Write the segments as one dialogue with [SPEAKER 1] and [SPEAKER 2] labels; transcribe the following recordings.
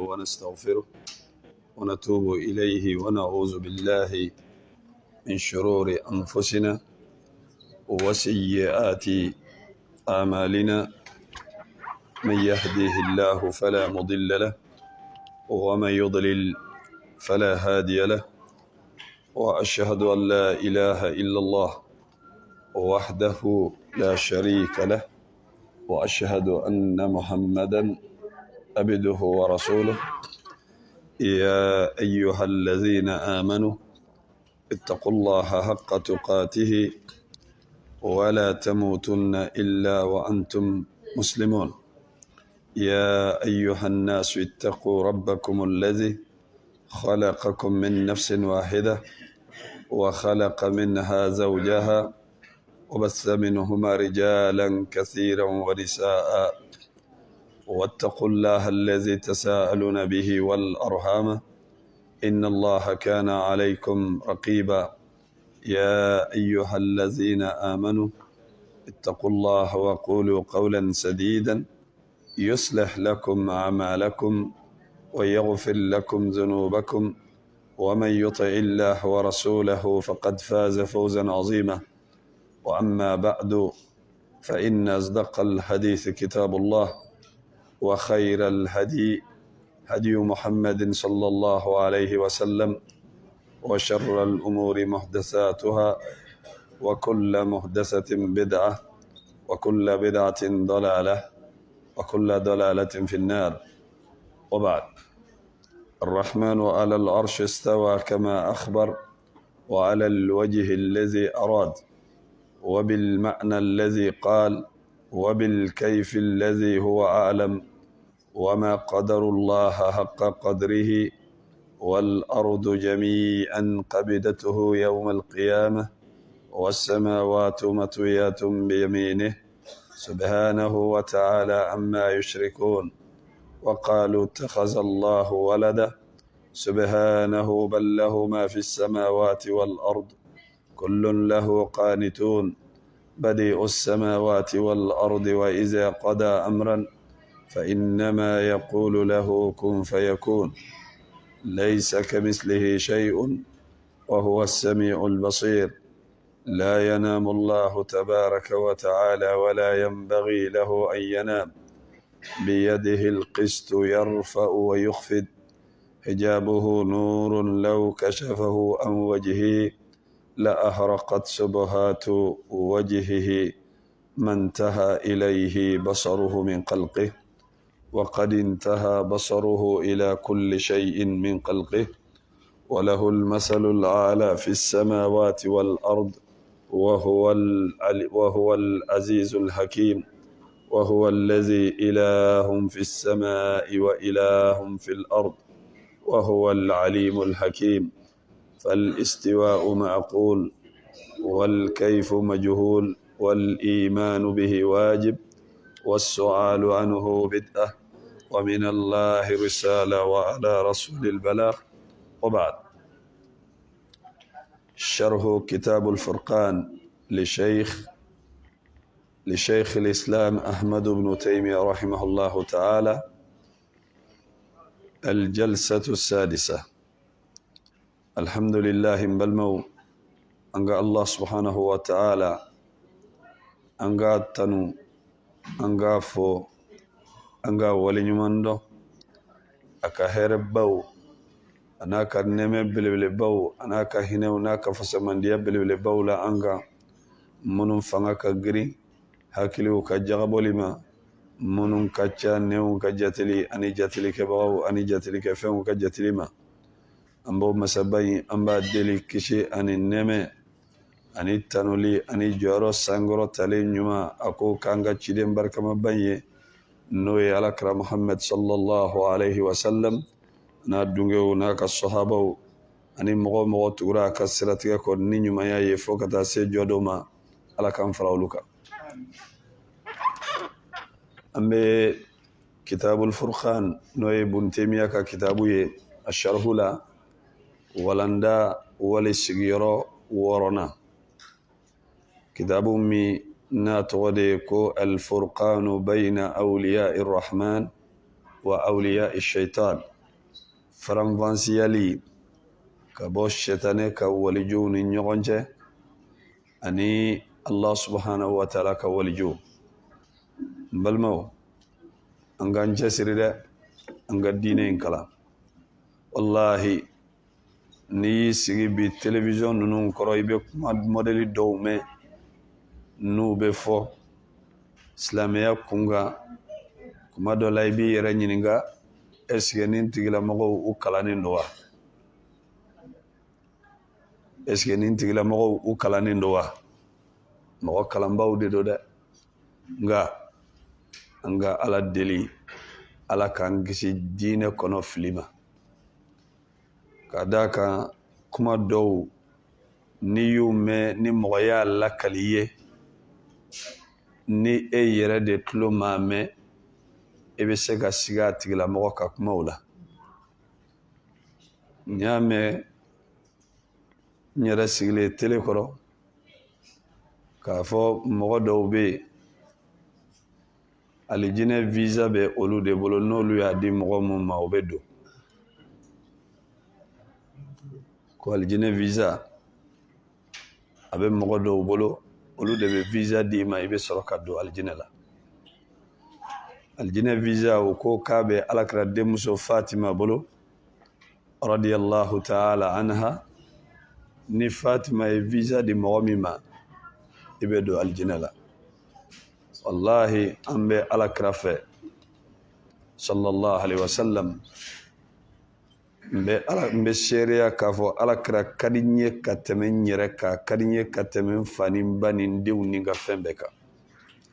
[SPEAKER 1] ونستغفره ونتوب إليه ونعوذ بالله من شرور أنفسنا وسيئات أعمالنا. من يهديه الله فلا مضل له ومن يضلل فلا هادي له، وأشهد أن لا إله إلا الله وحده لا شريك له، وأشهد أن محمدا عبده ورسوله. يا أيها الذين آمنوا اتقوا الله حق تقاته ولا تموتن إلا وأنتم مسلمون. يا أيها الناس اتقوا ربكم الذي خلقكم من نفس واحدة وخلق منها زوجها وبث منهما رجالا كثيرا ونساء، واتقوا الله الذي تساءلون به والأرحام إن الله كان عليكم رقيبا. يا أيها الذين آمنوا اتقوا الله وقولوا قولا سديدا يصلح لكم أعمالكم ويغفر لكم ذنوبكم، ومن يطع الله ورسوله فقد فاز فوزا عظيما. وأما بعد فإن أصدق الحديث كتاب الله، وخير الهدي هدي محمد صلى الله عليه وسلم، وشر الأمور محدثاتها، وكل محدثة بدعة، وكل بدعة ضلالة، وكل ضلالة في النار. وبعد، الرحمن على العرش استوى كما أخبر، وعلى الوجه الذي أراد، وبالمعنى الذي قال، وبالكيف الذي هو أعلم، وما قدر الله حق قدره، والأرض جميعا قبضته يوم القيامة، والسماوات مطويات بيمينه سبحانه وتعالى عما يشركون. وقالوا اتخذ الله ولدا سبحانه، بل له ما في السماوات والأرض كل له قانتون. بديع السماوات والأرض وإذا قضى أمرا فإنما يقول له كن فيكون. ليس كمثله شيء وهو السميع البصير. لا ينام الله تبارك وتعالى ولا ينبغي له أن ينام. بيده القسط يرفع ويخفض، حجابه نور لو كشفه عن وجهه لأحرقت سبحات وجهه ما انتهى إليه بصره من خلقه، وقد انتهى بصره إلى كل شيء من خلقه. وله المثل الأعلى في السماوات والأرض، وهو العزيز الحكيم. وهو الذي إله في السماء وإله في الأرض، وهو العليم الحكيم. فالاستواء معقول، والكيف مجهول، والإيمان به واجب، والسؤال عنه بدعة، ومن الله رسالة، وعلى رسول البلاغ. وبعد، شرح كتاب الفرقان لشيخ الإسلام أحمد بن تيمية رحمه الله تعالى، الجلسة السادسة. الحمد لله بالمو أنقى الله سبحانه وتعالى أنقى تنو أنقى فو أنقى ولي نماندو أكا هربو أناك نمي بلبلبو أناك هنو ناك فسمن ديا بلبلبو لا أنقى منم فناك غري hakiliw ka jagaboli ma, minnu ka ca nɛɛw ka jatili ani jatilikɛbagaw ani jatilikɛfɛnw ka jatili ma. An b'o masaba in an b'a deli kisi ani nɛɛmɛ ani tanuli ani jɔyɔrɔ sankɔrɔ talen ɲuman a ko k'an ka ciden barikamaban ye, n'o ye alakira Muhammad sallallahu alaihi wasallam n'a dunkew n'a ka sɔhabaw ani mɔgɔ mɔgɔ tugura a ka siratigɛ kɔ ni ɲumanya ye fo ka taa se jɔ dɔw ma. Ala k'an fara olu kan. An bɛ kitabul furqan n'o ye Ibn Taymiya ka kitabu ye a sharhu la, walanda wali sigiyɔrɔ 6nan. Kitabu min n'a tɔgɔ de ye ko al-furqanu bayna awliya ir-rahman وأولياء الشيطان فرنفانسيالي كبو الشيطان كولجو نيغونجه أني الله سبحانه وتعالى كولجو بلمو أنغانجه سريده أنغا دينين كلام والله ni sigi bi télévision nunu koro ibe modeli dowme nu be fo islamiya kunga kuma do lay bi yere nyininga eske nin tigila mogo u kalanin dowa eske nin tigila mogo u kalanin dowa mogo kalambaw de do de nga anga ala deli ala kan gisi dine kono filima kadaka kuma dow ni yume ni moya la kaliye ni e yere de tulo mame e be se ga siga tigila mogo ka kuma wala nyame nyere sigle tele koro ka fo mogo dow be alijine visa be olu de bolo nolu ya di mogo mum ma obedo ko aljine visa abe mogo do bolo olu de be visa di ma ibe soroka do aljine la aljine visa o ko kabe alakra de muso Fatima bolo radiyallahu ta'ala anha ni Fatima e visa di mogo mima ibe do aljine la wallahi ambe alakra fe sallallahu alaihi wasallam mbe sheria kafo alakra kadinye katemen nyere ka kadinye katemen fani bani ndew ninga fembe ka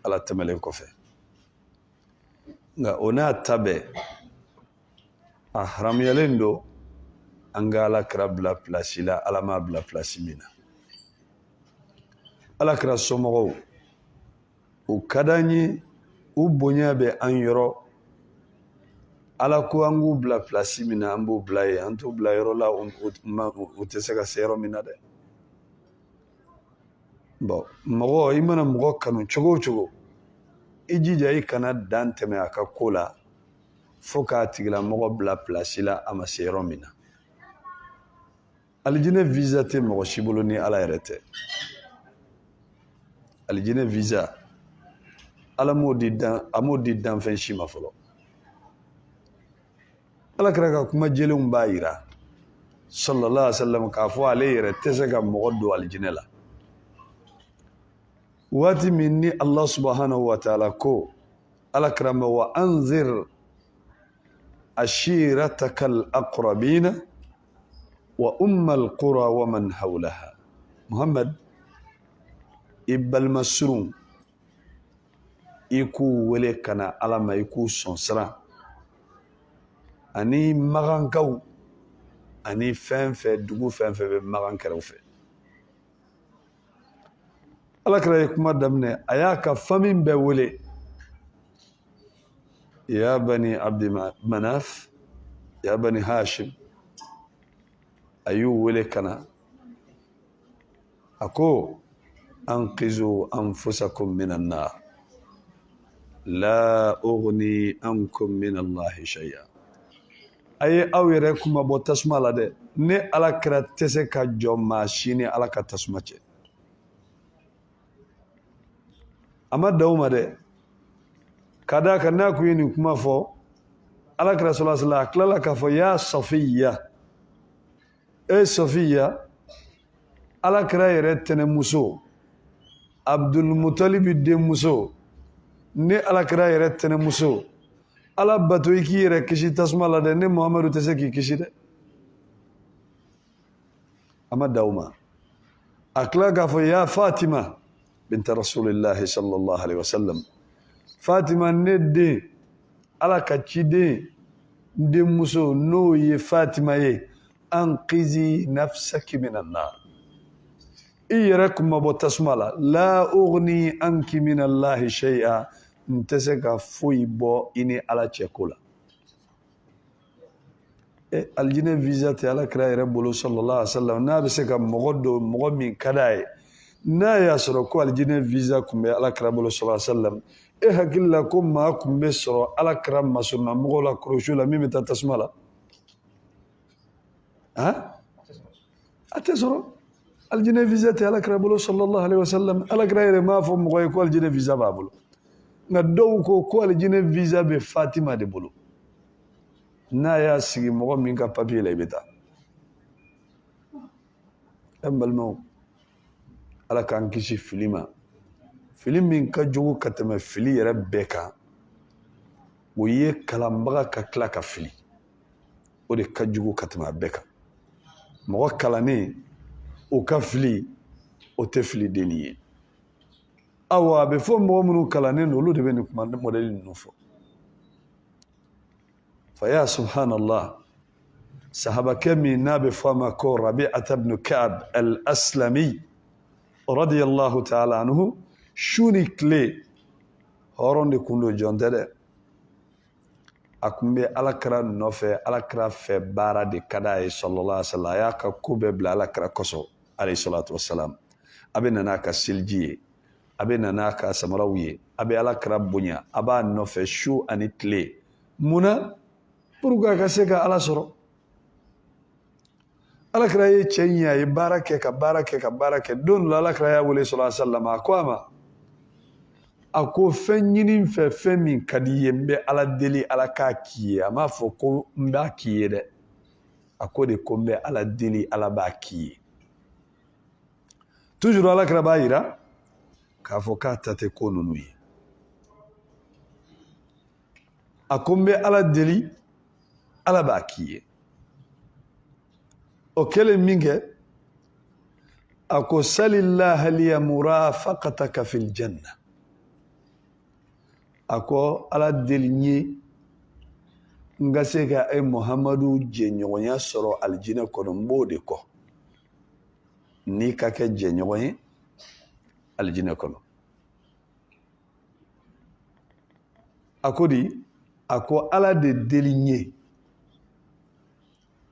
[SPEAKER 1] ala temele ko fe nga ona tabe ahram yalendo angala krabla plasila ala ma bla plasimina alakra somogo u kadanyi u bonya be an yoro ala ko angu bla place mina ambu bla ye antu bla yoro la uteseka sero mina de bo mogo imana mogo kanu chogo ijija ikana dante me akakola foka tigila mogo bla place la ama sero mina aljine visa te mogo shibolo ni ala yerete aljine visa ala modi dan fen shima folo ala kira kuma jelum bayira sallallahu alaihi wasallam ka fo ale yere tesega mogodo aljinela wati minni Allah subhanahu wa ta'ala ko ala kira wa anzir ashiratak al-aqrabin wa al-qura wa man hawlaha Muhammad ibal masrun iku wele kana alama iku sonsra ani magankaw ani fenfe dugu fenfe be magankaraw fe alakra kuma damne ayaka famin be wele ya bani abd manaf ya bani hashim ayu wele kana ako anqizu anfusakum minan nar la ughni ankum min Allah shay'a aye awere kuma bo tasma la de ne ala kira tese ka jo machine ala ka tasma ce amma dawma de kada kana ku yini kuma fo ala kira sallallahu alaihi wasallam klala ka fo ya safiya e safiya ala kira yere tene muso abdul muttalib de muso ne ala kira yere tene muso ala bato iki yere kishi tasma la de ne muhammadu tese ki kishi de ama dawma akla ga fo ya fatima bint rasulillah sallallahu alaihi wasallam fatima ne de ala ka chide de muso no ye fatima ye anqizi nafsaki minan nar iyarakum bo tasma la ughni anki min allah shay'a nteseka fuibo ini ala chekola aljine visa te ala kra yere bolo sallallahu alaihi wasallam na be seka mogodo mogomin kadaye na ya soro ko aljine visa kumbe ala kra bolo sallallahu alaihi wasallam hakilla ko maa kun bɛ sɔrɔ alakira masuruna mɔgɔw la kɔrɔsiw la min bɛ taa tasuma la a tɛ sɔrɔ alijinɛ visa tɛ alakira bolo sallallahu alaihi wasallam alakira yɛrɛ m'a fɔ mɔgɔ ye ko alijinɛ visa b'a bolo nka dɔw ko alijinɛ visa bɛ Fatima de bolo n'a y'a sigi mɔgɔ min ka papiye la i bɛ taa n balimaw ala k'an kisi fili ma fili min ka jugu ka tɛmɛ fili yɛrɛ bɛɛ kan o ye kalanbaga ka tila ka fili o de ka jugu ka tɛmɛ a bɛɛ kan mɔgɔ kalannen o ka fili o tɛ fili deli ye awa a bɛ fɔ mɔgɔ minnu kalannen olu de bɛ nin kuma mɔdɛli ninnu fɔ fa ya subhanallah sahabakɛ min n'a bɛ fɔ a ma ko Rabi'ata ibn Ka'b al-Aslami radiyallahu ta'ala anhu su ni tile hɔrɔn de kun don jɔn tɛ dɛ a kun bɛ alakira nɔfɛ alakira fɛ baara de ka d'a ye sallallahu alaihi wa sallam a y'a ka ko bɛɛ bila alakira kɔsɔ alayhi salatu wasalam a bɛ nana a ka seliji ye a bɛ nana a ka samaraw ye a bɛ alakira bonya a b'a nɔfɛ su ani tile munna pour que a ka se ka ala sɔrɔ alakira ye cɛ ɲɛ a ye baara kɛ ka baara kɛ ka baara kɛ don dɔ la alakira y'a wele sallallahu alaihi wa sallam a ko a ma a ko fɛn ɲini fɛ fɛn min ka di ye n bɛ ala deli ala k'a k'i ye a m'a fɔ ko n b'a k'i ye dɛ a ko de ko n bɛ ala deli ala b'a k'i ye toujours alakira b'a yira k'a fɔ k'a ta tɛ ko ninnu ye a ko n bɛ ala deli ala b'a k'i ye o kɛlen min kɛ a ko salillaha liya murafaqataka fil janna a ko ala deli n ye n ka se ka Muhamadu jɛɲɔgɔnya sɔrɔ alijinɛ kɔnɔ n b'o de kɔ n'i ka kɛ jɛɲɔgɔn ye alijinɛ kɔnɔ a ko di a ko ala de deli n ye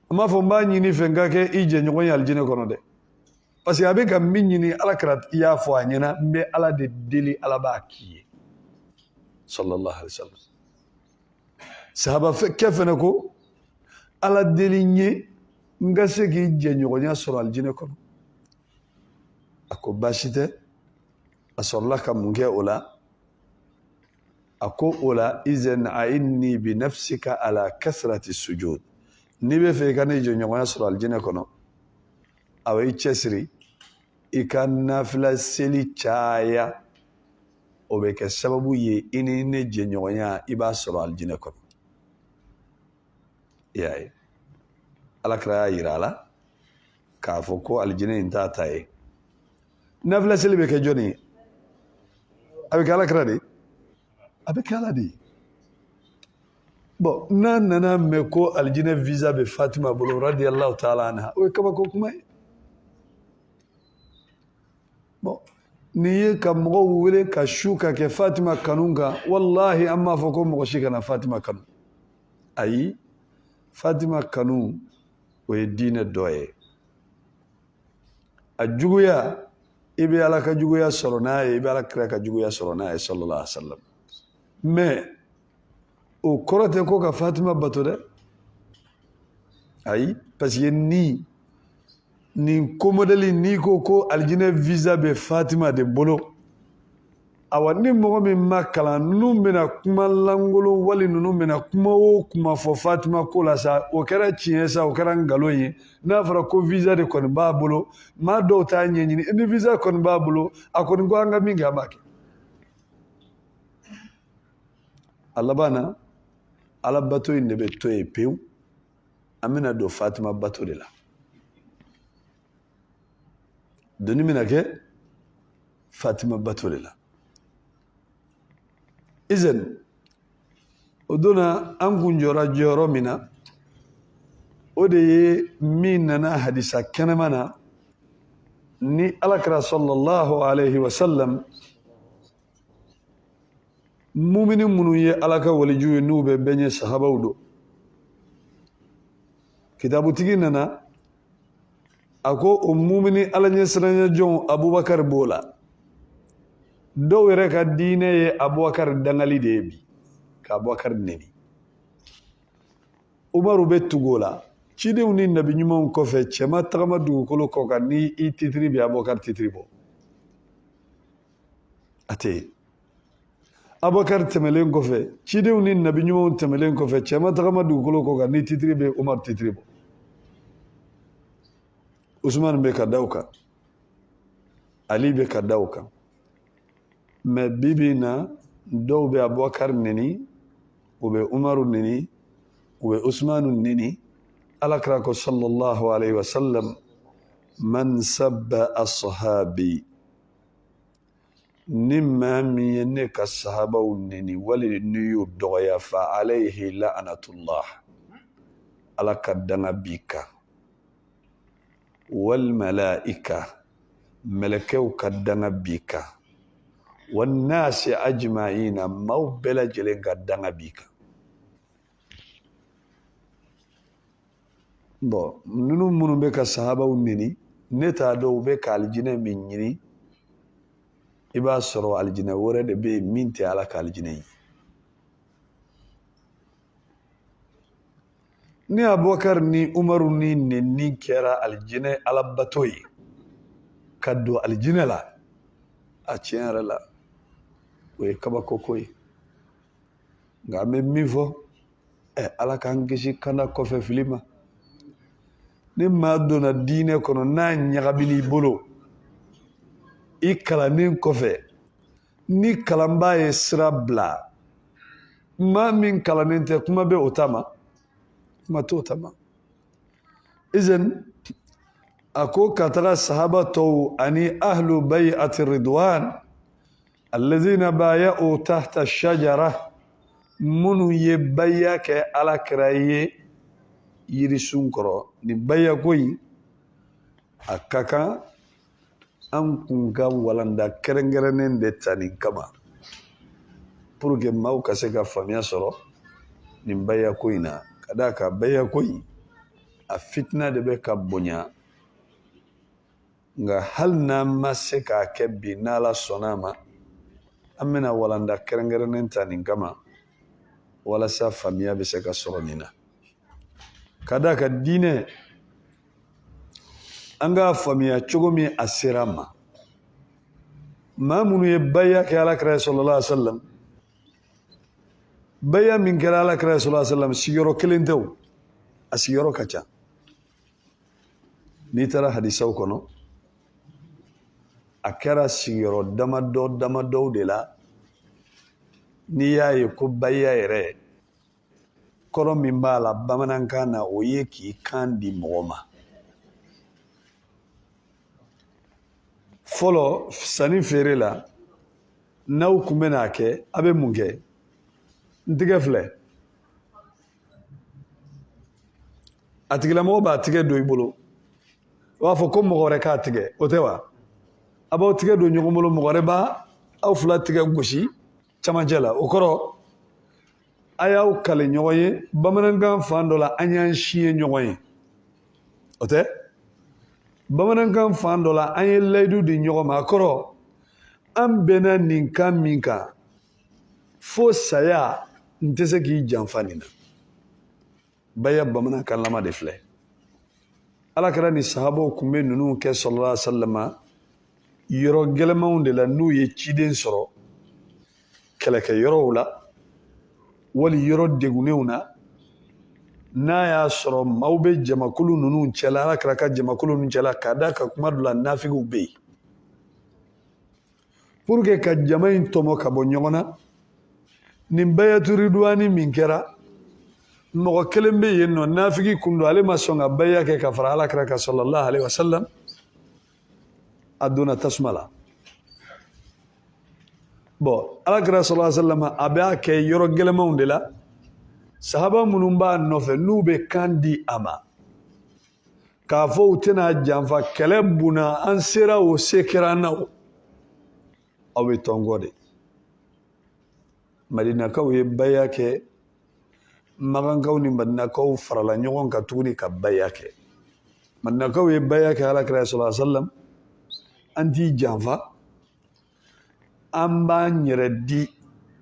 [SPEAKER 1] a m'a fɔ n b'a ɲini fɛ n ka kɛ i jɛɲɔgɔn ye alijinɛ kɔnɔ dɛ parce que a bɛ ka min ɲini alakira i y'a fɔ a ɲɛna n bɛ ala de deli ala b'a k'i ye sallallahu alaihi wasallam sahaba kɛ fɛnɛ ko ala deli n ye n ka se k'i jɛɲɔgɔnya sɔrɔ alijinɛ kɔnɔ a ko baasi tɛ a sɔrɔla ka mun kɛ o la a ko o la izan a'inni bi nafsika ala kasrati sujud n'i bɛ fɛ i ka ne jɛɲɔgɔnya sɔrɔ alijinɛ kɔnɔ a bɛ i cɛsiri i ka nafila seli caya o bɛ kɛ sababu ye i ni ne jɛɲɔgɔnya i b'a sɔrɔ alijinɛ kɔnɔ i y'a ye alakira y'a yira a la k'a fɔ ko alijinɛ in t'a ta ye nafila seli bɛ kɛ jɔnni ye a bɛ kɛ alakira de a bɛ kɛ ala de ye bon n'a nana mɛn ko alijinɛ visa bɛ Fatima bolo radiyallahu ta'ala anha o ye kabako kuma ye bon nin ye ka mɔgɔw wele ka su ka kɛ Fatima kanu kan wallahi an m'a fɔ ko mɔgɔ si kana Fatima kanu ayi Fatima kanu o ye diinɛ dɔ ye a juguya i bɛ ala ka juguya sɔrɔ n'a ye i bɛ alakira ka juguya sɔrɔ n'a ye sallallahu alaihi wa sallam mais o kɔrɔ tɛ ko ka Fatima bato dɛ ayi parce que nin ko modèle n'i ko alijinɛ visa bɛ Fatima de bolo awa ni mɔgɔ min ma kalan ninnu bɛna kuma lankolon wali ninnu bɛna kuma o kuma fɔ Fatima ko la sa o kɛra tiɲɛ sa o kɛra nkalon ye n'a fɔra ko visa de kɔni b'a bolo maa dɔw t'a ɲɛɲini ni visa kɔni b'a bolo a kɔni ko an ka min kɛ an b'a kɛ a laban na ala bato in de bɛ to yen pewu an bɛna don Fatima bato de la doni bɛna kɛ Fatima bato de la izan o donna an kun jɔra jɔyɔrɔ min na o de ye min nana hadisa kɛnɛma na ni alakira sallallahu alaihi wa sallam mumini minnu ye ala ka waliju ye n'u bɛ bɛɛ ɲɛ sahabaw don kitabutigi nana a ko o mumini ala ɲɛ siranya jɔn Abubakar b'o la dɔw yɛrɛ ka diinɛ ye Abubakar dangali de ye bi ka Abubakar neni Umaru bɛ tugu o la cidenw ni nabi ɲumanw kɔfɛ cɛ ma tagama dugukolo kɔ kan ni i titiri bɛ Abubakar titiri bɔ a tɛ yen Abubakar tɛmɛlen kɔfɛ cidenw ni nabi ɲumanw tɛmɛlen kɔfɛ cɛ ma tagama dugukolo kɔ kan ni titiri bɛ Umaru titiri bɔ Usman bɛ ka da o kan Ali bɛ ka da o kan mais bi bi in na dɔw bɛ Abubakar neni u bɛ Umaru neni u bɛ Usmanu neni Alakira ko sallallahu alayhi wa sallam man sabba ashabi ni maa min ye ne ka sahabaw neni wali ni y'u dɔgɔya fa alayhi la'anatullah Ala ka danga b'i kan wal malaika mɛlɛkɛw ka danga b'i kan wan nasi ajma'ina maaw bɛɛ lajɛlen ka danga b'i kan bon ninnu minnu bɛ ka sahabaw neni ne t'a dɔn u bɛ ka alijinɛ min ɲini i b'a sɔrɔ alijinɛ wɛrɛ de bɛ yen min tɛ Ala ka alijinɛ ye ni Abubakar ni Umaru ni neni kɛra alijinɛ alabato ye ka don alijinɛ la a tiɲɛ yɛrɛ la o ye kabakoko ye nka an bɛ min fɔ Ala k'an kisi kanda kɔfɛ fili ma ni maa donna diinɛ kɔnɔ n'a ɲagamina i bolo i kalannen kɔfɛ ni kalanbaa ye sira bila maa min kalannen tɛ kuma bɛ o ta ma kuma t'o ta ma izan a ko ka taga sahaba tɔw ani ahlu bay'ati ridwan allazina baya'u tahta shajara minnu ye bay'a kɛ Alakira ye yirisun kɔrɔ ni bay'ako in a ka kan an kun ka walanda kɛrɛnkɛrɛnnen de ta nin kama pour que maaw ka se ka faamuya sɔrɔ nin bay'ako in na ka d'a kan bay'ako in a fitina de bɛ ka bonya nka hali n'an ma se k'a kɛ bi n'Ala sɔnn'a ma an bɛna walanda kɛrɛnkɛrɛnnen ta nin kama walasa faamuya bɛ se ka sɔrɔ nin na ka d'a kan diinɛ an k'a faamuya cogo min a sera ma maa minnu ye bay'a kɛ Alakira ye sallallahu alaihi wa sallam bay'a min kɛra Alakira ye sallallahu alaihi wa sallam sigiyɔrɔ kelen tɛ o a sigiyɔrɔ ka ca n'i taara hadisaw kɔnɔ a kɛra sigiyɔrɔ damadɔ de la n'i y'a ye ko bay'a yɛrɛ kɔrɔ min b'a la bamanankan na o ye k'i kan di mɔgɔ ma fɔlɔ sanni feere la n'aw kun bɛ n'a kɛ a bɛ mun kɛ n tigɛ filɛ a tigilamɔgɔ b'a tigɛ don i bolo o b'a fɔ ko mɔgɔ wɛrɛ k'a tigɛ o tɛ wa a b'aw tigɛ don ɲɔgɔn bolo mɔgɔ wɛrɛ b'aw fila tigɛ gosi camancɛ la o kɔrɔ a y'aw kale ɲɔgɔn ye bamanankan fan dɔ la an y'an si ye ɲɔgɔn ye o tɛ bamanankan fan dɔ la an ye layidu di ɲɔgɔn ma a kɔrɔ an bɛnna nin kan min kan fo saya n tɛ se k'i janfa nin na bay'a bamanankan lama de filɛ Alakira ni sahabaw kun bɛ ninnu kɛ sallallahu alaihi wa sallam yɔrɔ gɛlɛmanw de la n'u ye ciden sɔrɔ kɛlɛkɛyɔrɔw la wali yɔrɔ degunnenw na n'a y'a sɔrɔ maaw bɛ jamakulu ninnu cɛla Alakira ka jamakulu ninnu cɛla k'a d'a kan kuma dɔ la nafigiw bɛ yen pour que ka jama in tɔmɔ ka bɔ ɲɔgɔn na nin bay'atu ridwani min kɛra mɔgɔ kelen bɛ yen nɔ nafigi kun don ale ma sɔn ka bay'a kɛ ka fara Alakira kan sallallahu alaihi wa sallam a donna tasuma la bon Alakira sallallahu alaihi wa sallam a b'a kɛ yɔrɔ gɛlɛmanw de la sahaba minnu b'a nɔfɛ n'u bɛ kan di a ma k'a fɔ u tɛna janfa kɛlɛ bunna an sera o se kɛra an na aw bɛ tɔn kɔ de madinakaw ye bay'a kɛ magankaw ni madinakaw farala ɲɔgɔn kan tuguni ka bay'a kɛ madinakaw ye bay'a kɛ Alakira sallallahu alaihi wa sallam an t'i janfa an b'an yɛrɛ di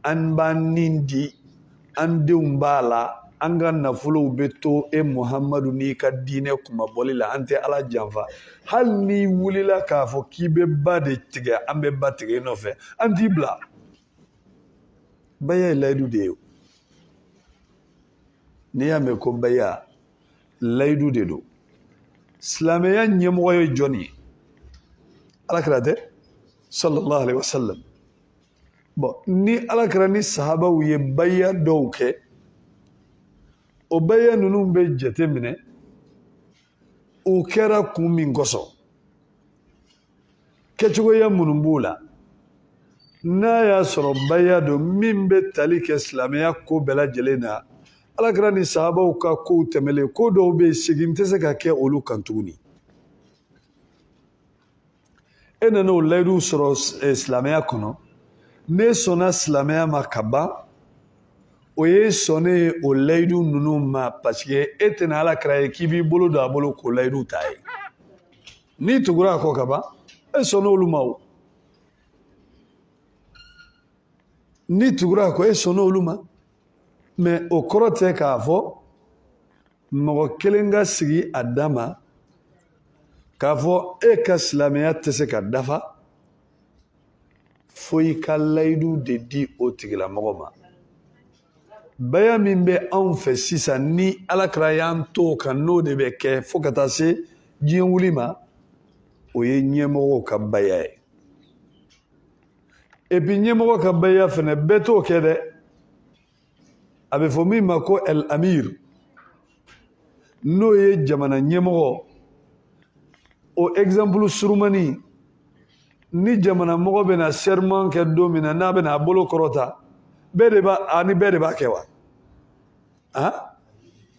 [SPEAKER 1] an b'an nin di an denw b'a la an ka nafolow bɛ to Muhamadu n'i ka diinɛ kumabɔli la an tɛ Ala janfa hali n'i wulila k'a fɔ k'i bɛ ba de tigɛ an bɛ ba tigɛ i nɔfɛ an t'i bila baya ye layidu de ye n'i y'a mɛn ko baya layidu de don silamɛya ɲɛmɔgɔ ye jɔn ye Alakira tɛ sallallahu alaihi wasallam bon ni Alakira ni sahabaw ye baya dɔw kɛ o baya ninnu bɛ jate minɛ o kɛra kun min kosɔn kɛcogoya minnu b'o la n'a y'a sɔrɔ baya don min bɛ tali kɛ silamɛya ko bɛɛ lajɛlen na Alakira ni sahabaw ka kow tɛmɛlen ko dɔw bɛ yen segin tɛ se ka kɛ olu kan tuguni e nana o layidu sɔrɔ silamɛya kɔnɔ ne sɔnna silamɛya ma ka ban o ye sɔnnen ye o layidu ninnu ma parce que e tɛna Alakira ye k'i b'i bolo don a bolo k'o layidu ta ye n'i tugura a kɔ ka ban e sɔnna olu ma o n'i tugura a kɔ e sɔnna olu ma mais o kɔrɔ tɛ k'a fɔ mɔgɔ kelen ka sigi a da ma k'a fɔ e ka silamɛya tɛ se ka dafa fo i ka layidu de di o tigilamɔgɔ ma baya min bɛ anw fɛ sisan ni Alakira y'an to o kan n'o de bɛ kɛ fo ka taa se diɲɛ wuli ma o ye ɲɛmɔgɔw ka baya ye et puis ɲɛmɔgɔ ka baya fana bɛɛ t'o kɛ dɛ a bɛ fɔ min ma ko El Amir n'o ye jamana ɲɛmɔgɔ o exemple surumani ni jamana mɔgɔ bɛna serment kɛ don min na n'a bɛna a bolo kɔrɔta ani bɛɛ de b'a kɛ wa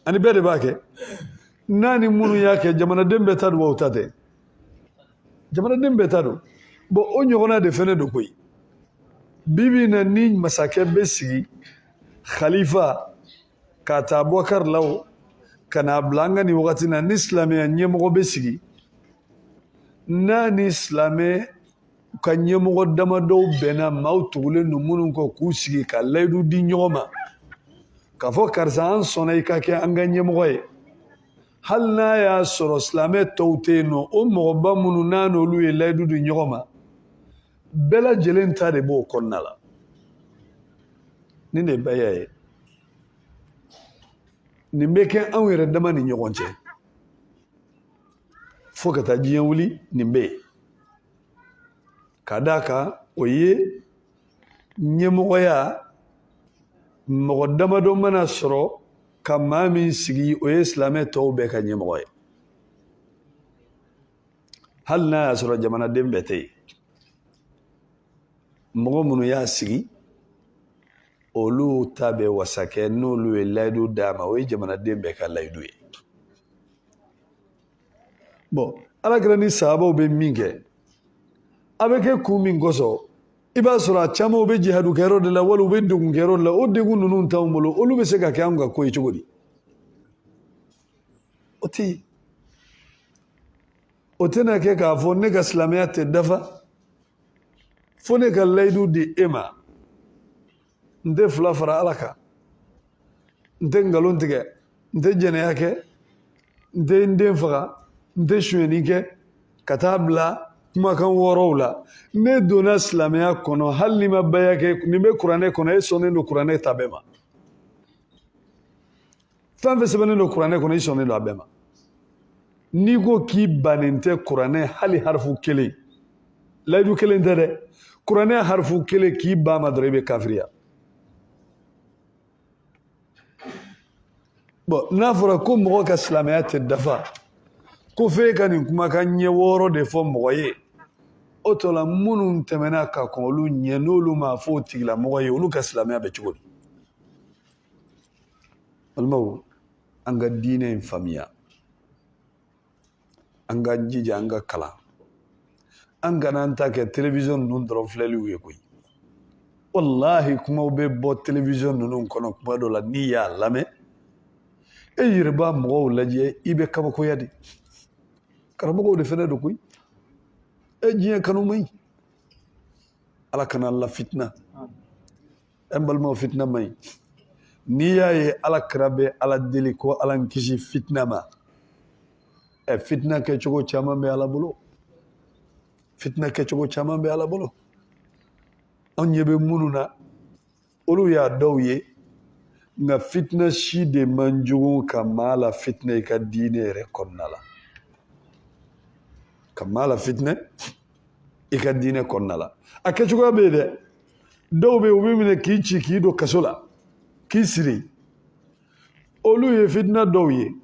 [SPEAKER 1] ani bɛɛ de b'a kɛ n'a ni minnu y'a kɛ jamanaden bɛɛ ta don wa o ta tɛ jamanaden bɛɛ ta don bon o ɲɔgɔnna de fɛnɛ don koyi bi bi in na ni masakɛ bɛ sigi khalifa k'a ta Abubakar la o ka n'a bila an ka nin wagati na ni silamɛya ɲɛmɔgɔ bɛ sigi n'a ni silamɛ ka ɲɛmɔgɔ damadɔw bɛnna maaw tugulen don minnu kɔ k'u sigi ka layidu di ɲɔgɔn ma k'a fɔ karisa an sɔnna i ka kɛ an ka ɲɛmɔgɔ ye hali n'a y'a sɔrɔ silamɛ tɔw tɛ yen nɔ o mɔgɔba minnu n'a n'olu ye layidu di ɲɔgɔn ma bɛɛ lajɛlen ta de b'o kɔnɔna la nin de baya ye nin bɛ kɛ anw yɛrɛ dama ni ɲɔgɔn cɛ fo ka taa diɲɛ wuli nin bɛ yen ka d'a kan o ye ɲɛmɔgɔya mɔgɔ damadɔ mana sɔrɔ ka maa min sigi o ye silamɛ tɔw bɛɛ ka ɲɛmɔgɔ ye hali n'a y'a sɔrɔ jamanaden bɛɛ tɛ yen mɔgɔ minnu y'a sigi olu ta bɛ wasa kɛ n'olu ye layidu d'a ma o ye jamanaden bɛɛ ka layidu ye bon Alakira ni sahabaw bɛ min kɛ a bɛ kɛ kun min kosɔn i b'a sɔrɔ a caman bɛ jihadu kɛyɔrɔ de la wali u bɛ degun kɛyɔrɔ de la o degun ninnu t'anw bolo olu bɛ se ka kɛ anw ka ko ye cogo di o tɛ yen o tɛna kɛ k'a fɔ ne ka silamɛya tɛ dafa fo ne ka layidu di e ma n tɛ fila fara Ala kan n tɛ nkalon tigɛ n tɛ jɛnɛya kɛ n tɛ n den faga n tɛ sonyɛni kɛ ka taa bila kumakan wɔɔrɔw la ne donna silamɛya kɔnɔ hali ni ma baya kɛ nin bɛ kuranɛ kɔnɔ e sɔnnen don kuranɛ ta bɛɛ ma fɛn fɛn sɛbɛnnen don kuranɛ kɔnɔ i sɔnnen don a bɛɛ ma n'i ko k'i bannen tɛ kuranɛ hali harifu kelen layidu kelen tɛ dɛ kuranɛ harifu kelen k'i ban ma dɔrɔn i bɛ kafiriya bon n'a fɔra ko mɔgɔ ka silamɛya tɛ dafa ko f'e ka nin kumakan ɲɛ wɔɔrɔ de fɔ mɔgɔ ye o tɔ la minnu tɛmɛna ka kɔn olu ɲɛ n'olu ma fɔ o tigilamɔgɔ ye olu ka silamɛya bɛ cogo di balimaw an ka diinɛ in faamuya an ka jija an ka kalan an kana an ta kɛ télévision ninnu dɔrɔn filɛliw ye koyi walahi kumaw bɛ bɔ télévision ninnu kɔnɔ kuma dɔ la n'i y'a lamɛn e yɛrɛ b'a mɔgɔw lajɛ i bɛ kabakoya de karamɔgɔw de fɛnɛ don koyi e diɲɛ kanu man ɲi ala kana la fitna balma fitna mai ni yaye ala krabe ala deli ko ala kisi fitna ma fitna ke chogo chama be ala bolo fitna ke chogo chama be ala bolo on yebe mununa olu ya dawye nga fitna shi de manjugu kamala fitna ka dine re konnala kamala fitna ika dine konnala akachugo be de dawbe ubimine kichi kido kasola kisiri olu ye fitna dawye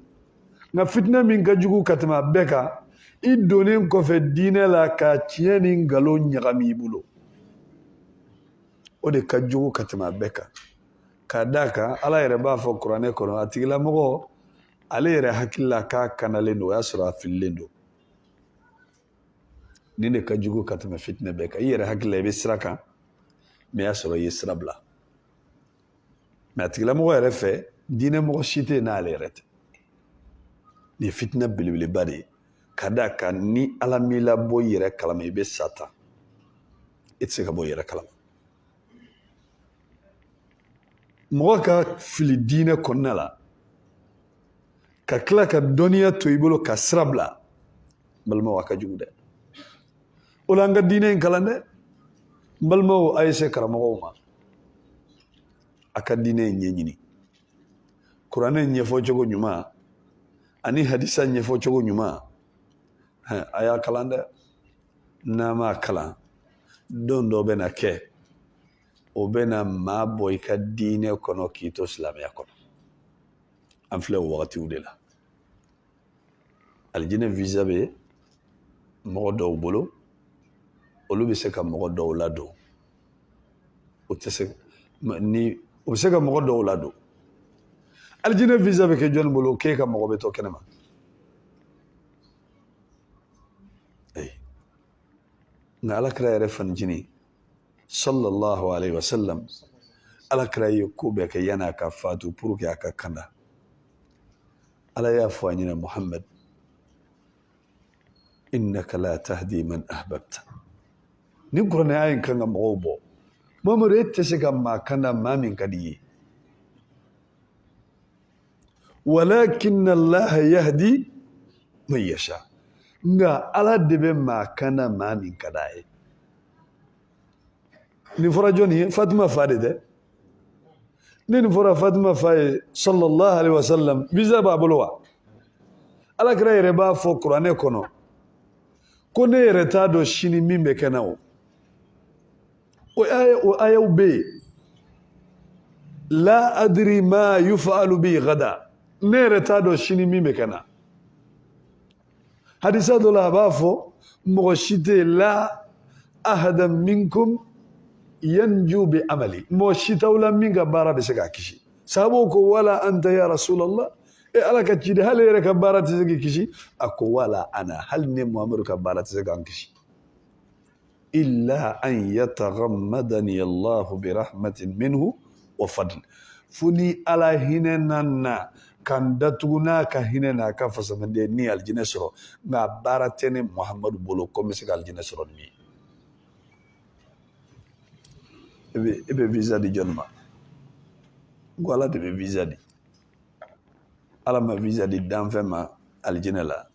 [SPEAKER 1] nga fitna min ka jugu katama beka i donen kofe dine la ka tieni ngalo nyagami bulo o de ka jugu katama beka kadaka ala yɛrɛ b'a fɔ kuranɛ kɔnɔ a tigilamɔgɔ ale yɛrɛ hakilila k'a kanalen don o y'a sɔrɔ a fililen don ni de ka jugu ka tɛmɛ fitinɛ bɛɛ kan i yɛrɛ hakilila i bɛ sira kan mais y'a sɔrɔ i ye sira bila mais a tigilamɔgɔ yɛrɛ fɛ diinɛmɔgɔ si tɛ yen n'ale yɛrɛ tɛ nin ye fitinɛ belebeleba de ye ka d'a kan ni ala m'i labɔ i yɛrɛ kalama i bɛ sa ta i tɛ se ka bɔ i yɛrɛ kalama mɔgɔ ka fili diinɛ kɔnɔna la ka tila ka dɔnniya to i bolo ka sira bila balimaw a ka jugu dɛ o la an ka diinɛ in kalan dɛ n balimaw a ye se karamɔgɔw ma a ka diinɛ in ɲɛɲini kuranɛ ɲɛfɔcogo ɲuman ani hadisa ɲɛfɔcogo ɲuman a y'a kalan dɛ n'a m'a kalan don dɔ bɛ na kɛ o bɛ na maa bɔ i ka diinɛ kɔnɔ k'i to silamɛya kɔnɔ an filɛ o wagatiw de la alijinɛ visa bɛ mɔgɔ dɔw bolo olu bɛ se ka mɔgɔ dɔw ladon o tɛ se ni o bɛ se ka mɔgɔ dɔw ladon alijinɛ visa bɛ kɛ jɔnni bolo k'e ka mɔgɔ bɛ to kɛnɛma nka alakira yɛrɛ fanijini sallallahu alaihi wasallam alakira ye ko bɛɛ kɛ yanni a ka fatu pour que a ka kanda ala y'a fɔ a ɲɛna muhammad innaka la tahdi man ahbabta ni kuranɛ ayin kan ka mɔgɔw bɔ mamadu e tɛ se ka maa kanda maa min ka di ye walakin allaha yahdi man yasha nka ala de bɛ maa kanda maa min ka d'a ye nin fɔra jɔnni ye fatima fa de tɛ ni nin fɔra fatima fa ye sallallahu alaihi wasallam visa b'a bolo wa alakira yɛrɛ b'a fɔ kuranɛ kɔnɔ ko ne yɛrɛ t'a dɔn sini min bɛ kɛ na o ayaw bɛ yen la adiri ma yufa'alu bi gada ne yɛrɛ t'a dɔn sini min bɛ kɛ na hadisa dɔ la a b'a fɔ mɔgɔ si tɛ yen la ahada minkum yanju bi amali mɔgɔ si t'aw la min ka baara bɛ se k'a kisi sahabaw ko wala anta ya rasulallah ala ka ciden hali yɛrɛ ka baara tɛ se k'i kisi a ko wala ana hali ne muhamadu ka baara tɛ se k'an kisi illa an yataghammadani allahu bi rahmatin minhu wa fadl fo ni ala hinɛ na kan datugu n'a ka hinɛ n'a ka fasamanden ni alijinɛ sɔrɔ nka baara tɛ ne muhamadu bolo ko n bɛ se ka alijinɛ sɔrɔ ni ye e bɛ visa di jɔnni ma ko ala de bɛ visa di ala ma visa di danfɛn ma alijinɛ la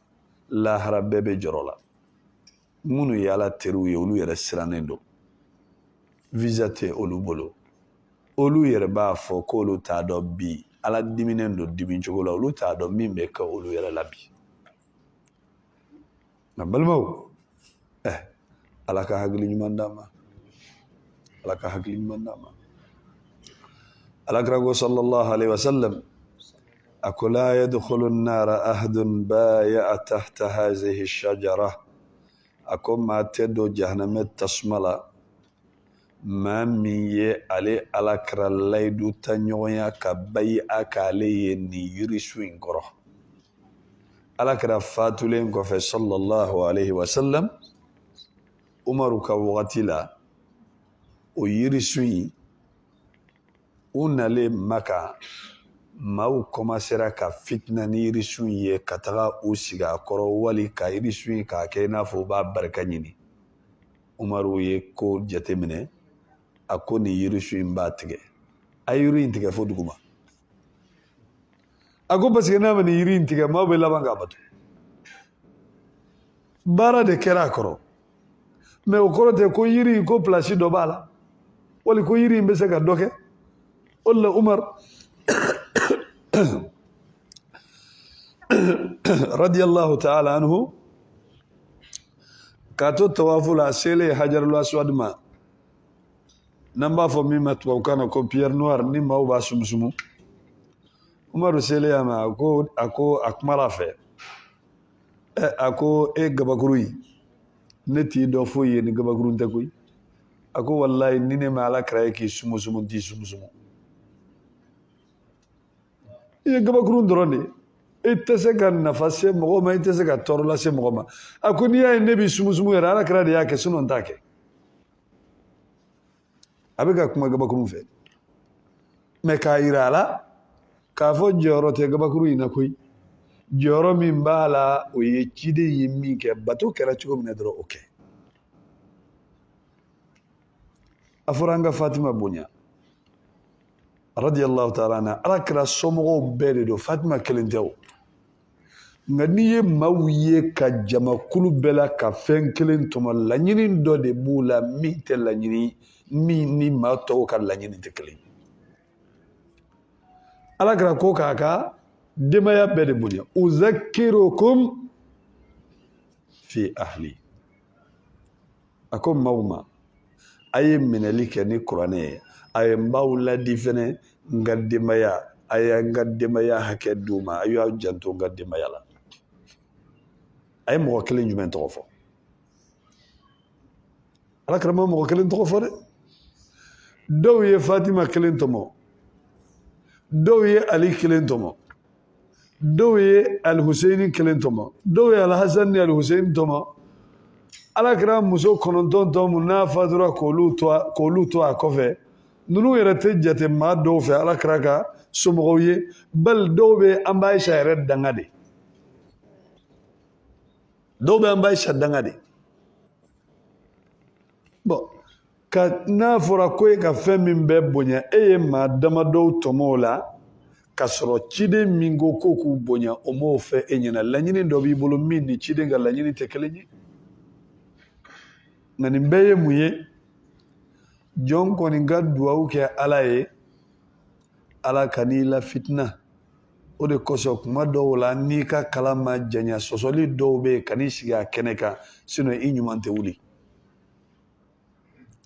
[SPEAKER 1] lahara bɛɛ bɛ jɔrɔ la minnu ye ala teriw ye olu yɛrɛ sirannen don visa tɛ olu bolo olu yɛrɛ b'a fɔ k'olu t'a dɔn bi ala diminen don dimi cogo la olu t'a dɔn min bɛ kɛ olu yɛrɛ la bi nka balimaw ala ka hakili ɲuman d'an ma ala ka hakili ɲuman d'an ma alakira ko sallallahu alaihi wasallam a ko la yadkhulu an-nara ahadun baya'a tahta hadhihi ash-shajara a ko maa tɛ don jahanamɛ tasuma la maa min ye ale alakira layidu ta ɲɔgɔnya ka bayi a k'ale ye nin yirisu in kɔrɔ alakira fatulen kɔfɛ sallallahu alaihi wasallam umaru ka wagati la o yirisu in u nalen maka maaw komasera ka fitina ni yirisu in ye ka taga u sigi a kɔrɔ wali ka yirisu in k'a kɛ i n'a fɔ u b'a barika ɲini Umaru ye ko jateminɛ a ko nin yirisu in b'a tigɛ a ye yiri in tigɛ fo duguma a ko parce que n'a ma nin yiri in tigɛ maaw bɛ laban k'a bato baara de kɛra a kɔrɔ mais o kɔrɔ tɛ ko yiri in ko place dɔ b'a la wali ko yiri in bɛ se ka dɔ kɛ o de la Umar radiyallahu ta'ala anhu k'a to tawafu la a selen hajarul aswad ma n'an b'a fɔ min ma tubabukan na ko pierre noire ni maaw b'a sumusumu Umaru selen a ma a ko a kumara a fɛ a ko e gabakuru in ne t'i dɔn foyi ye ni gabakuru tɛ koyi a ko wallahi ni ne ma Ala kira ye k'i sumusumu n t'i sumusumu i ye gabakuru dɔrɔn de ye i tɛ se ka nafa se mɔgɔ ma i tɛ se ka tɔɔrɔ lase mɔgɔ ma a ko n'i y'a ye ne b'i sumusumu yɛrɛ Ala kira de y'a kɛ sinon n t'a kɛ a bɛ ka kuma gabakuru fɛ mais k'a yira a la k'a fɔ jɔyɔrɔ tɛ gabakuru in na koyi jɔyɔrɔ min b'a la o ye ciden ye min kɛ bato kɛra cogo min na dɔrɔn o kɛ a fɔra an ka Fatima bonya radiyallahu ta'ala anha Ala kira somɔgɔw bɛɛ de don Fatima kelen tɛ o nka n'i ye maaw ye ka jamakulu bɛɛ la ka fɛn kelen tɔmɔ laɲini dɔ de b'u la min tɛ laɲini min ni maa tɔw ka laɲini tɛ kelen Ala kira ko k'a ka denbaya bɛɛ de bonya uzakirukum fi ahli a ko maaw ma a ye minɛli kɛ ni kuranɛ ye a ye n b'aw ladi fɛnɛ n ka denbaya a ye n ka denbaya hakɛ d'u ma a y'aw janto n ka denbaya la a ye mɔgɔ kelen jumɛn tɔgɔ fɔ Ala kira ma mɔgɔ kelen tɔgɔ fɔ dɛ dɔw ye Fatima kelen tɔmɔ dɔw ye Ali kelen tɔmɔ dɔw ye Al-Husaini kelen tɔmɔ dɔw ye Al-Hasan ni Al-Husaini tɔmɔ Ala kira muso 9 tɔmɔ n'a fatura k'olu to a kɔfɛ ninnu yɛrɛ tɛ jate maa dɔw fɛ Ala kira ka somɔgɔw ye bali dɔw bɛ an b'a Aisha yɛrɛ danga de dɔw bɛ an b'a Aisha danga de bon ka n'a fɔra ko e ka fɛn min bɛ bonya e ye maa damadɔw tɔmɔ o la ka sɔrɔ ciden min ko k'u bonya o m'o fɛ e ɲɛna laɲini dɔ b'i bolo min ni ciden ka laɲini tɛ kelen ye nka nin bɛɛ ye mun ye jɔn kɔni ka duwawu kɛ Ala ye Ala ka n'i la fitina o de kosɔn kuma dɔw la n'i ka kala ma janya sɔsɔli dɔw bɛ yen ka n'i sigi a kɛnɛ kan sinon i ɲuman tɛ wuli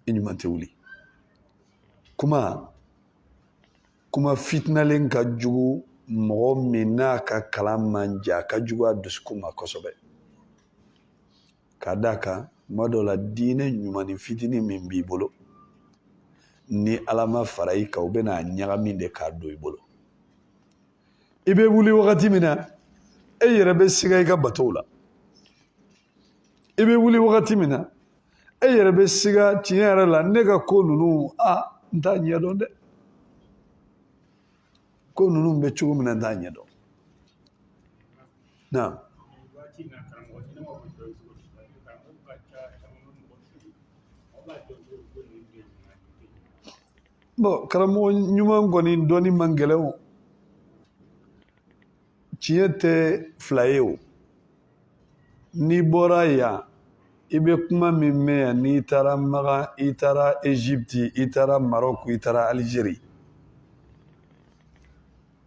[SPEAKER 1] i ɲuman tɛ wuli kuma fitinalen ka jugu mɔgɔ min n'a ka kalan man jan a ka jugu a dusukun ma kosɛbɛ ka d'a kan tuma dɔw la diinɛ ɲumanin fitinin min b'i bolo ni Ala ma fara i kan u bɛna ɲagami de k'a don i bolo i bɛ wuli wagati min na e yɛrɛ bɛ siga i ka batow la i bɛ wuli wagati min na e yɛrɛ bɛ siga tiɲɛ yɛrɛ la ne ka ko ninnu n t'a ɲɛdɔn dɛ ko ninnu bɛ cogo min na n t'a ɲɛdɔn na bon karamɔgɔ ɲuman kɔni dɔnni man gɛlɛn o tiɲɛ tɛ fila ye o n'i bɔra yan i bɛ kuma min mɛn yan n'i taara Magan i taara Egypte i taara Maroc i taara Algérie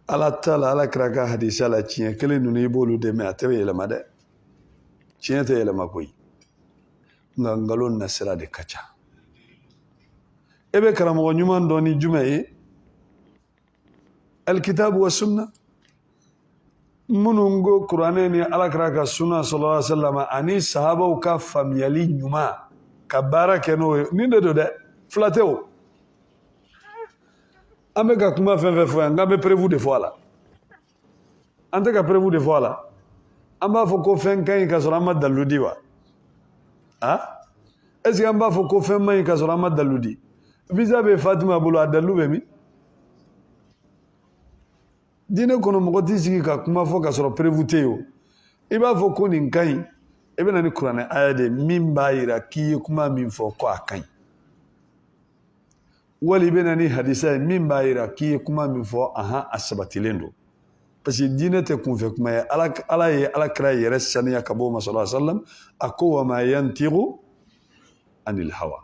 [SPEAKER 1] Ala ta la Ala kira ka hadisa la tiɲɛ kelen ninnu i b'olu de mɛn a tɛ yɛlɛma dɛ tiɲɛ tɛ yɛlɛma koyi nka nkalon nasira de ka ca e bɛ karamɔgɔ ɲuman dɔn ni jumɛn ye Alkitabu wa sunna minnu ko kuranɛ ni Ala kira ka sunna sallallahu alaihi wa sallam ani sahabaw ka faamuyali ɲuman ka baara kɛ n'o ye nin de don dɛ fila tɛ o an bɛ ka kuma fɛn fɛn fɔ yan nka an bɛ preuve de fɔ a la an tɛ ka preuve de fɔ a la an b'a fɔ ko fɛn ka ɲi ka sɔrɔ an ma dalilu di wa est-ce que an b'a fɔ ko fɛn man ɲi ka sɔrɔ an ma dalilu di visa bɛ Fatima bolo a dalilu bɛ min diinɛ kɔnɔ mɔgɔ t'i sigi ka kuma fɔ ka sɔrɔ preuve tɛ yen o i b'a fɔ ko nin ka ɲi e bena ni kuranɛ aya de min b'a yira k'i ye kuma min fɔ ko a kaɲi wali bena ni hadisa ye min b'a yira k'i ye kuma min fɔ a sabatilen don parce que diinɛ tɛ kunfɛ kuma ye ala ye alakira yɛrɛ saniya ka bɔ o ma sallallahu alaihi wasallam a ko wa ma yantiqu anil hawa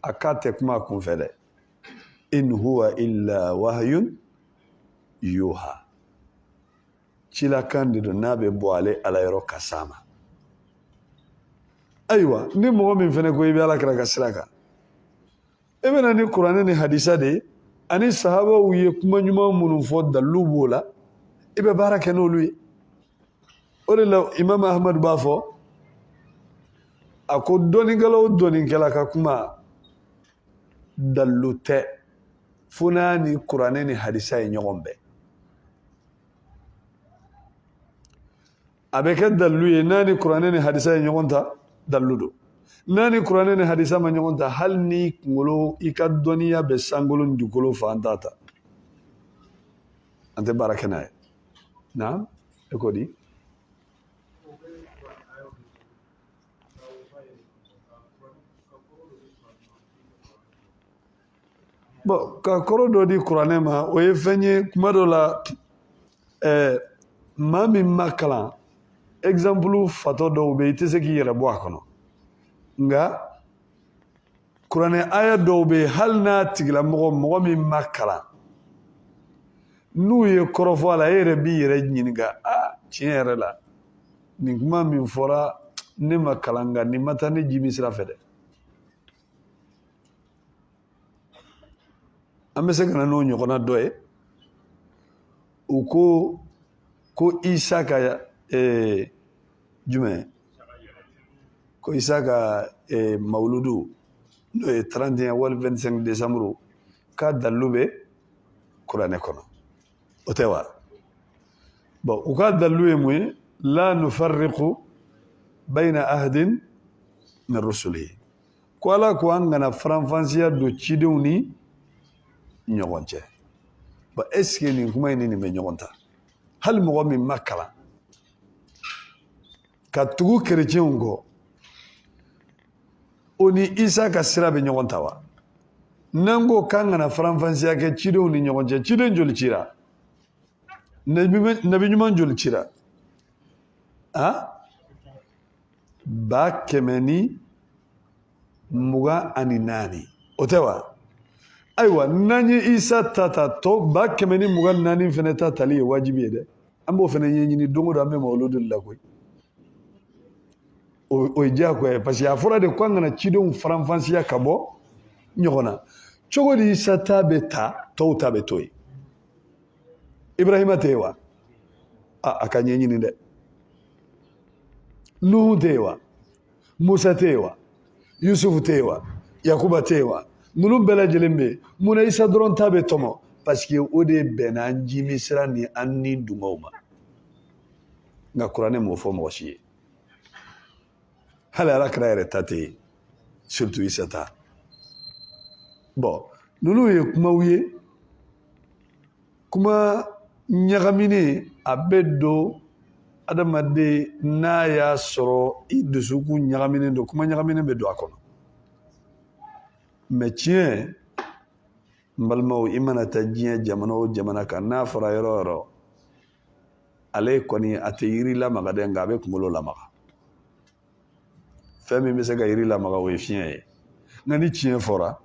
[SPEAKER 1] a k'a tɛ kuma kunfɛ dɛ in huwa illa wahyun yuha cilakan de don n'a bɛ bɔ ale ala yɔrɔ ka s'a ma ayiwa ni mɔgɔ min fɛnɛ ko i bɛ alakira ka sira kan e bɛna ni kuranɛ ni hadisa de ye ani sahabaw ye kuma ɲuman minnu fɔ dalilu b'o la i bɛ baara kɛ n'olu ye o de la imam ahmad b'a fɔ a ko dɔnnikɛla o dɔnnikɛla ka kuma dalilu tɛ fo n'a ni kuranɛ ni hadisa ye ɲɔgɔn bɛɛ a bɛ kɛ dalilu ye n'a ni kuranɛ ni hadisa ye ɲɔgɔn ta dalilu don n'a ni kuranɛ ni hadisa ma ɲɔgɔn ta hali ni kunkolo i ka dɔnniya bɛ sankolo ni dugukolo fan t'a ta an tɛ baara kɛ n'a ye naam e ko di bon ka kɔrɔ dɔ di kuranɛ ma o ye fɛn ye kuma dɔ la maa min ma kalan exemple fatɔ dɔw bɛ yen i tɛ se k'i yɛrɛ bɔ a kɔnɔ nka kuranɛ aya dɔw bɛ yen hali n'a tigilamɔgɔ min ma kalan n'u ye kɔrɔfɔ a la e yɛrɛ b'i yɛrɛ ɲininka tiɲɛ yɛrɛ la nin kuma min fɔra ne ma kalan nka nin ma taa ne jimi sira fɛ dɛ an bɛ se ka na n'o ɲɔgɔnna dɔ ye u ko isa ka jumɛn ko isa ka mawuludu n'o ye 31 wali 25 décembre k'a dalilu bɛ kuranɛ kɔnɔ o tɛ wa bon u ka dalilu ye mun ye la nufarriqu bayna ahadin min rusulihi ko ala ko an kana faranfasiya don cidenw ni ɲɔgɔn cɛ bon est ce que nin kuma in ni nin bɛ ɲɔgɔn ta hali mɔgɔ min ma kalan ka tugu kerecɛnw kɔ o ni isa ka sira bɛ ɲɔgɔn ta wa n'an ko k'an kana faranfasiya kɛ cidenw ni ɲɔgɔn cɛ ciden joli cira nabi ɲuman joli cira 124 o tɛ wa ayiwa n'an ye isa ta tɔ 124 fana ta tali ye wajibi ye dɛ an b'o fana ɲɛɲini don o don an bɛ mawuludu la koyi o ye diyagoya ye parce que a fɔra de ko an kana cidenw faranfasiya ka bɔ ɲɔgɔn na cogo di isa ta bɛ ta tɔw ta bɛ to yen ibrahima tɛ yen wa a ka ɲɛɲini dɛ nuhu tɛ yen wa musa tɛ yen wa yusufu tɛ yen wa yakuba tɛ yen wa ninnu bɛɛ lajɛlen bɛ yen munna isa dɔrɔn ta bɛ tɔmɔ parce que o de bɛnna an jimi sira ni an ni dungaw ma nka kuranɛ m'o fɔ mɔgɔ si ye hali alakira yɛrɛ ta tɛ yen surtout isa ta bon ninnu ye kumaw ye kuma ɲagaminen a bɛ don adamaden n'a y'a sɔrɔ i dusukun ɲagaminen don kuma ɲagaminen bɛ don a kɔnɔ mais tiɲɛ n balimaw i mana taa diɲɛ jamana o jamana kan n'a fɔra yɔrɔ o yɔrɔ ale kɔni a tɛ yiri lamaga dɛ nka a bɛ kunkolo lamaga fɛn min bɛ se ka yiri lamaga o ye fiɲɛ ye nka ni tiɲɛ fɔra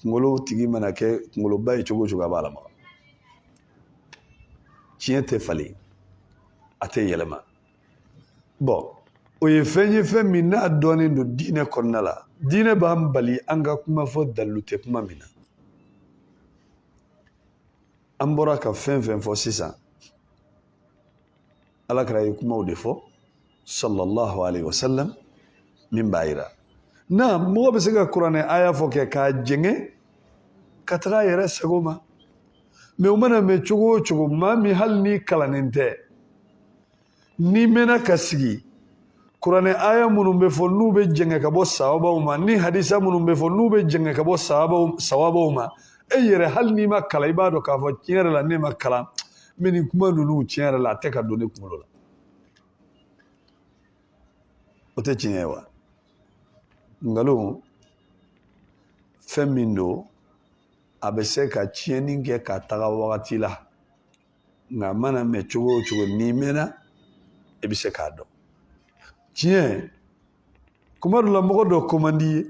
[SPEAKER 1] kunkolo tigi mana kɛ kunkoloba ye cogo o cogo a b'a lamaga tiɲɛ tɛ falen a tɛ yɛlɛma bon o ye fɛn ye fɛn min n'a dɔnnen don diinɛ kɔnɔna la diinɛ b'an bali an ka kuma fɔ dalilu tɛ kuma min na an bɔra ka fɛn fɛn fɔ sisan alakira ye kumaw de fɔ sallallahu alaihi wasallam min b'a yira na mɔgɔ bɛ se ka kuranɛ aya fɔ kɛ k'a jɛngɛ ka taga a yɛrɛ sago ma mais o mana mɛn cogo o cogo maa min hali ni kalannen tɛ n'i mɛnna ka sigi kuranɛ aya minnu bɛ fɔ n'u bɛ jɛngɛ ka bɔ sawabaw ma ni hadisa minnu bɛ fɔ n'u bɛ jɛngɛ ka bɔ sawabaw ma e yɛrɛ hali n'i ma kalan i b'a dɔn k'a fɔ tiɲɛ yɛrɛ la ne ma kalan mais nin kuma ninnu tiɲɛ yɛrɛ la a tɛ ka don ne kunkolo la o tɛ tiɲɛ ye wa nkalon fɛn min don a bɛ se ka tiɲɛni kɛ ka taga wagati la nka a mana mɛn cogo o cogo n'i mɛnna i bɛ se k'a dɔn tiɲɛ kuma dɔ la mɔgɔ dɔ ko man di ye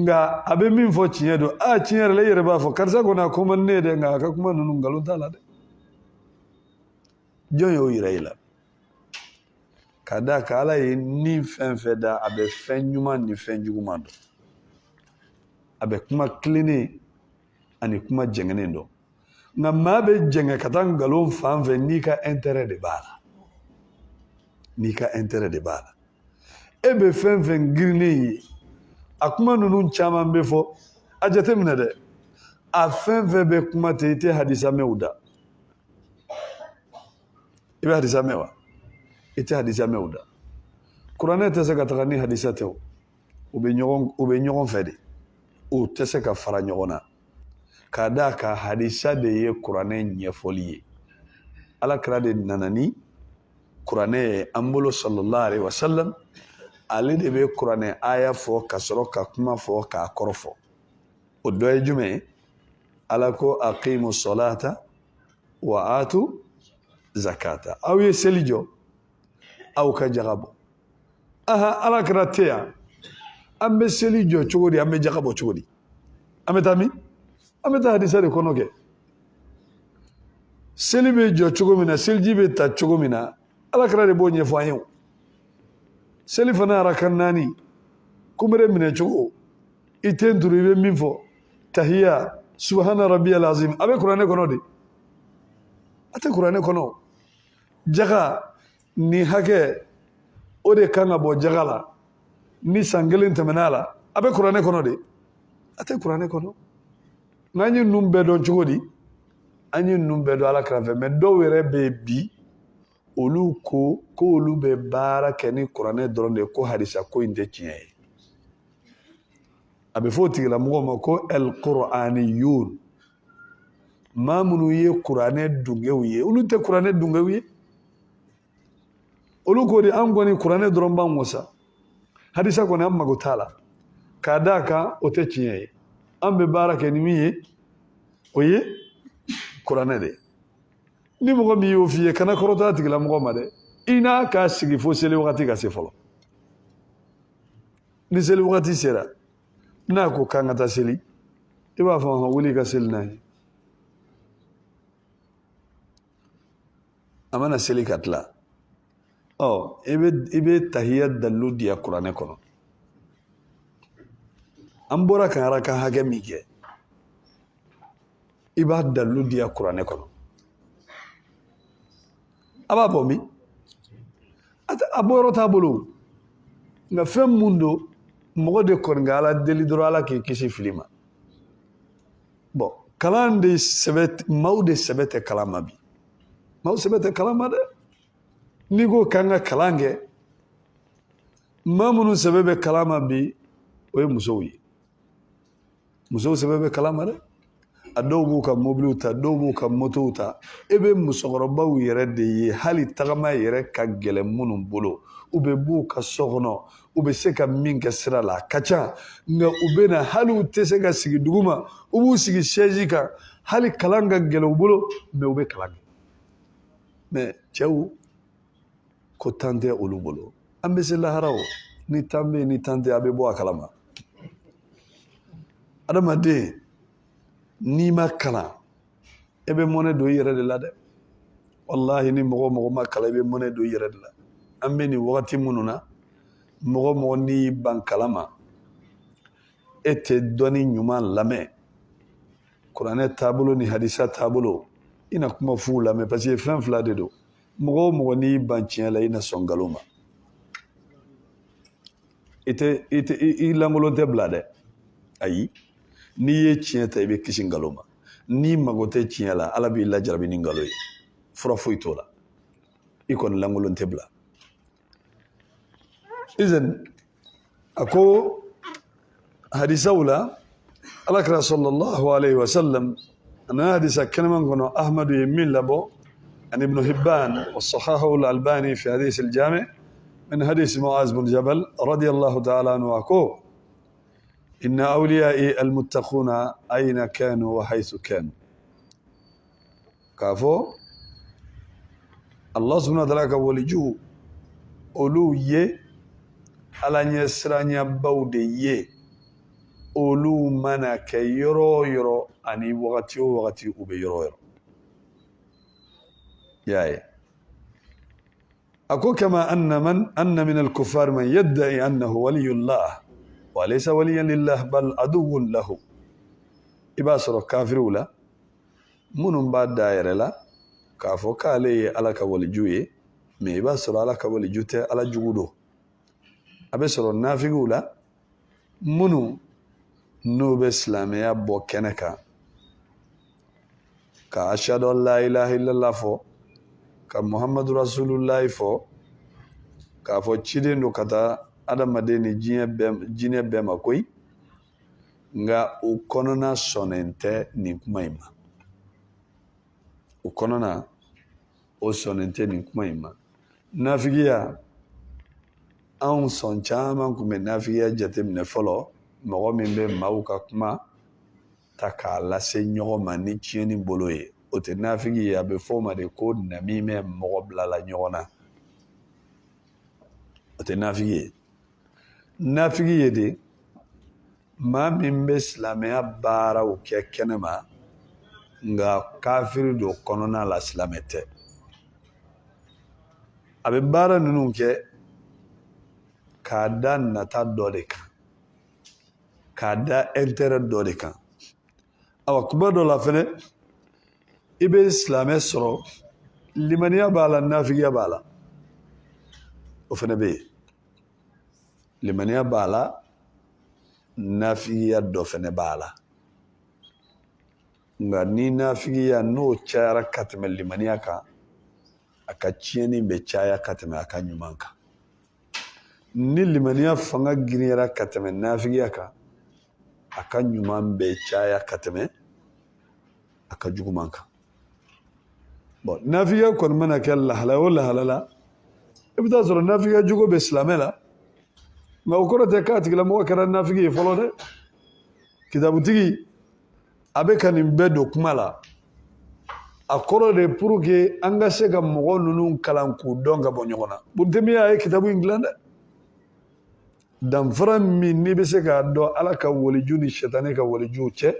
[SPEAKER 1] nka a bɛ min fɔ tiɲɛ don tiɲɛ yɛrɛ la i yɛrɛ b'a fɔ karisa kɔni a ko man di ne ye dɛ nka a ka kuma ninnu nkalon t'a la dɛ jɔn y'o yira i la ka d'a kan ala ye ni fɛn fɛn da a bɛ fɛn ɲuman ni fɛn juguman dɔn a bɛ kuma tilennen ani kuma jɛngɛnnen dɔn nka maa bɛ jɛngɛ ka taa nkalon fan fɛ n'i ka intérêt de b'a la n'i ka intérêt de b'a la e bɛ fɛn fɛn girinnen ye a kuma ninnu caman bɛ fɔ a jateminɛ dɛ a fɛn fɛn bɛ kuma ten i tɛ hadisa mɛnw da i bɛ hadisa mɛn wa i tɛ hadisa mɛnw da kuranɛ tɛ se ka taga ni hadisa tɛ o u bɛ ɲɔgɔn fɛ de o tɛ se ka fara ɲɔgɔn na k'a d'a kan hadisa de ye kuranɛ ɲɛfɔli ye alakira de nana ni kuranɛ ye an bolo sallallahu alaihi wasallam ale de bɛ kuranɛ aya fɔ ka sɔrɔ ka kuma fɔ k'a kɔrɔ fɔ o dɔ ye jumɛn ye ala ko aqimu salata wa atu zakata aw ye seli jɔ aw ka jaga bɔ alakira tɛ yan an bɛ seli jɔ cogo di an bɛ jaga bɔ cogo di an bɛ taa min an bɛ taa hadisa de kɔnɔ kɛ seli bɛ jɔ cogo min na seliji bɛ ta cogo min na alakira de b'o ɲɛfɔ an ye seli fana araka 4 kunbere minɛ cogo i tɛ n turu i bɛ min fɔ tahiya subhana rabbiyal azim a bɛ kuranɛ kɔnɔ de a tɛ kuranɛ kɔnɔ jaga ni hakɛ o de kan ka bɔ jaga la ni san 1 tɛmɛna la a bɛ kuranɛ kɔnɔ de a tɛ kuranɛ kɔnɔ nka an ye ninnu bɛɛ dɔn cogo di an ye ninnu bɛɛ dɔn alakira fɛ mɛ dɔw yɛrɛ bɛ yen bi olu ko olu bɛ baara kɛ ni kuranɛ dɔrɔn de ko hadisa ko in tɛ tiɲɛ ye a bɛ fɔ o tigilamɔgɔw ma ko al-Qur'aniyun maa minnu ye kuranɛ dungew ye olu tɛ kuranɛ dungew ye olu ko de an kɔni kuranɛ dɔrɔn b'an wasa hadisa kɔni an mago t'a la k'a d'a kan o tɛ tiɲɛ ye an bɛ baara kɛ ni min ye o ye kuranɛ de ni mɔgɔ min y'o f'i ye kana kɔrɔta tigilamɔgɔ ma dɛ i n'a k'a sigi fo seli wagati ka se fɔlɔ ni seli wagati sera n'a ko k'an ka taa seli i b'a fɔ wuli i ka seli n'a ye a mana seli ka tila i bɛ tahiya dalilu diya kuranɛ kɔnɔ an bɔra ka araka hakɛ min kɛ i b'a dalilu diya kuranɛ kɔnɔ a b'a bɔ min a bɔyɔrɔ t'a bolo nka fɛn mun don mɔgɔ de kɔni ka ala deli dɔrɔn ala k'i kisi fili ma bɔn kalan de sɛbɛ maaw de sɛbɛ tɛ kalan ma bi maaw sɛbɛ tɛ kalan ma dɛ n'i ko k'an ka kalan kɛ maa minnu sɛbɛ bɛ kalan ma bi o ye musow ye musow sɛbɛ bɛ kalan ma dɛ a dɔw b'u ka mobiliw ta dɔw b'u ka motow ta e bɛ musokɔrɔbaw yɛrɛ de ye hali tagama yɛrɛ ka gɛlɛn minnu bolo u bɛ b'u ka so kɔnɔ u bɛ se ka min kɛ sira la a ka ca nka u bɛ na hali u tɛ se ka sigi duguma u b'u sigi sɛji kan hali kalan ka gɛlɛn u bolo mɛ u bɛ kalan kɛ mɛ cɛw ko tan tɛ olu bolo an bɛ se lahara o ni tan bɛ yen ni tan tɛ a bɛ bɔ a kalama adamaden n'i ma kalan e bɛ mɔnɛ don i yɛrɛ de la dɛ walahi ni mɔgɔ ma kalan i bɛ mɔnɛ don i yɛrɛ de la an bɛ nin wagati minnu na mɔgɔ n'i ban kalan ma e tɛ dɔnni ɲuman lamɛn kuranɛ taabolo ni hadisa taabolo i na kuma f'u lamɛn parce que fɛn fila de don mɔgɔ n'i ban tiɲɛ la i na sɔn nkalon ma i lankolon tɛ bila dɛ ayi n'i ye tiɲɛ ta i bɛ kisi nkalon ma n'i mago tɛ tiɲɛ la ala b'i lajarabi ni nkalon ye fura foyi t'o la i kɔni lankolon tɛ bila izan a ko hadisaw la alakira sallallahu alaihi wasallam a nana hadisa kɛnɛman kɔnɔ ahmadu ye min labɔ ani ibn hibban wa sahahahu al-albani fi hadith al-jami من حديث معاذ بن جبل رضي الله تعالى عنه أكو إن أوليائي المتقون أين كانوا وحيث كانوا كافو الله سبحانه وتعالى ولجو أولو يه على نسرانيا بودي أولو منا كيرو يرو أني وقتي أبيرو يرو ياي أكو كما أن من الكفار من يدعي أنه ولي الله وليس وليا لله بل عدو له إباسر كافر ولا من بعد دائرة لا كافو كالي على كولي جوي مي إباسر على كولي جوتي على جودو أبسر النافق ولا منو نوب إسلامية بو كنكا كأشهد أن لا إله إلا الله فو كمحمد رسول الله فو كافو تشيدين دو كتا adamadeni jinɛ bɛɛ ma koyi nga u kɔnɔna sɔnnen tɛ nin kuma in ma u kɔnɔna o sɔnnen tɛ nin kuma in ma nafigiya anw sɔn caman kun bɛ nafigiya jateminɛ fɔlɔ mɔgɔ min bɛ maaw ka kuma ta k'a lase ɲɔgɔn ma ni tiɲɛni bolo ye o tɛ nafigi ye a bɛ fɔ o ma de ko namimɛ mɔgɔ bilala ɲɔgɔn na o tɛ nafigi ye nafigi ye de maa min bɛ silamɛya baaraw kɛ kɛnɛma nka kafiri don kɔnɔna la silamɛ tɛ a bɛ baara ninnu kɛ k'a da nata dɔ de kan k'a da intérêt dɔ de kan awa kuma dɔ la fɛnɛ i bɛ silamɛ sɔrɔ limaniya b'a la nafigiya b'a la o fɛnɛ bɛ yen limaniya b'a la nafigiya dɔ fɛnɛ b'a la nka ni nafigiya n'o cayara ka tɛmɛ limaniya kan a ka tiɲɛni bɛ caya ka tɛmɛ a ka ɲuman kan ni limaniya fanga girinyara ka tɛmɛ nafigiya kan a ka ɲuman bɛ caya ka tɛmɛ a ka juguman kan bon nafigiya kɔni mana kɛ lahala o lahala la i bɛ taa sɔrɔ nafigiya jugu bɛ silamɛ la nka o kɔrɔ tɛ k'a tigilamɔgɔ kɛra nafigi ye fɔlɔ dɛ kitabutigi a bɛ ka nin bɛɛ don kuma la a kɔrɔ de pour que an ka se ka mɔgɔ ninnu kalan k'u dɔn ka bɔ ɲɔgɔn na Burutemiya ye kitabu in dilan dɛ danfara min n'i bɛ se k'a dɔn ala ka waliju ni sitani ka walijuw cɛ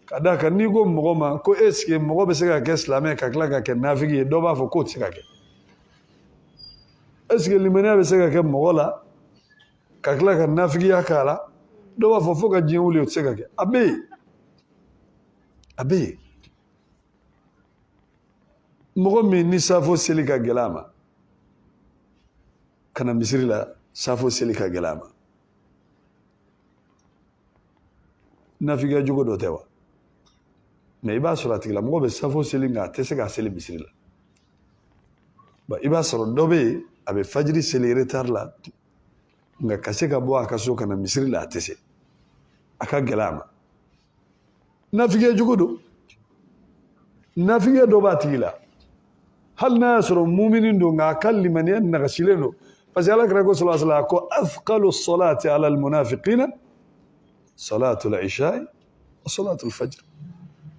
[SPEAKER 1] ka d'a kan n'i ko mɔgɔ ma ko est-ce que mɔgɔ bɛ se ka kɛ silamɛ ka tila ka kɛ nafigi ye dɔw b'a fɔ k'o tɛ se ka kɛ est-ce que limaniya bɛ se ka kɛ mɔgɔ la ka tila ka nafigiya k'a la dɔw b'a fɔ fo ka diɲɛ wuli o tɛ se ka kɛ a bɛ yen a bɛ yen mɔgɔ min ni safo seli ka gɛlɛ a ma ka na misiri la safo seli ka gɛlɛ a ma nafigiya jogo dɔ tɛ wa mɛ i b'a sɔrɔ a tigilamɔgɔ bɛ safo seli nka a tɛ se k'a seli misiri la bon i b'a sɔrɔ dɔ bɛ yen a bɛ fajiri seli retard la nka ka se ka bɔ a ka so ka na misiri la a tɛ se a ka gɛlɛ a ma nafigiya jogo don nafigiya dɔ b'a tigi la hali n'a y'a sɔrɔ mumini don nka a ka limaniya nagasilen don parce que ala kira ko sallallahu alaihi wasallam ko athqalu salati ala almunafiqina salatu al-isha wa salatu al-fajr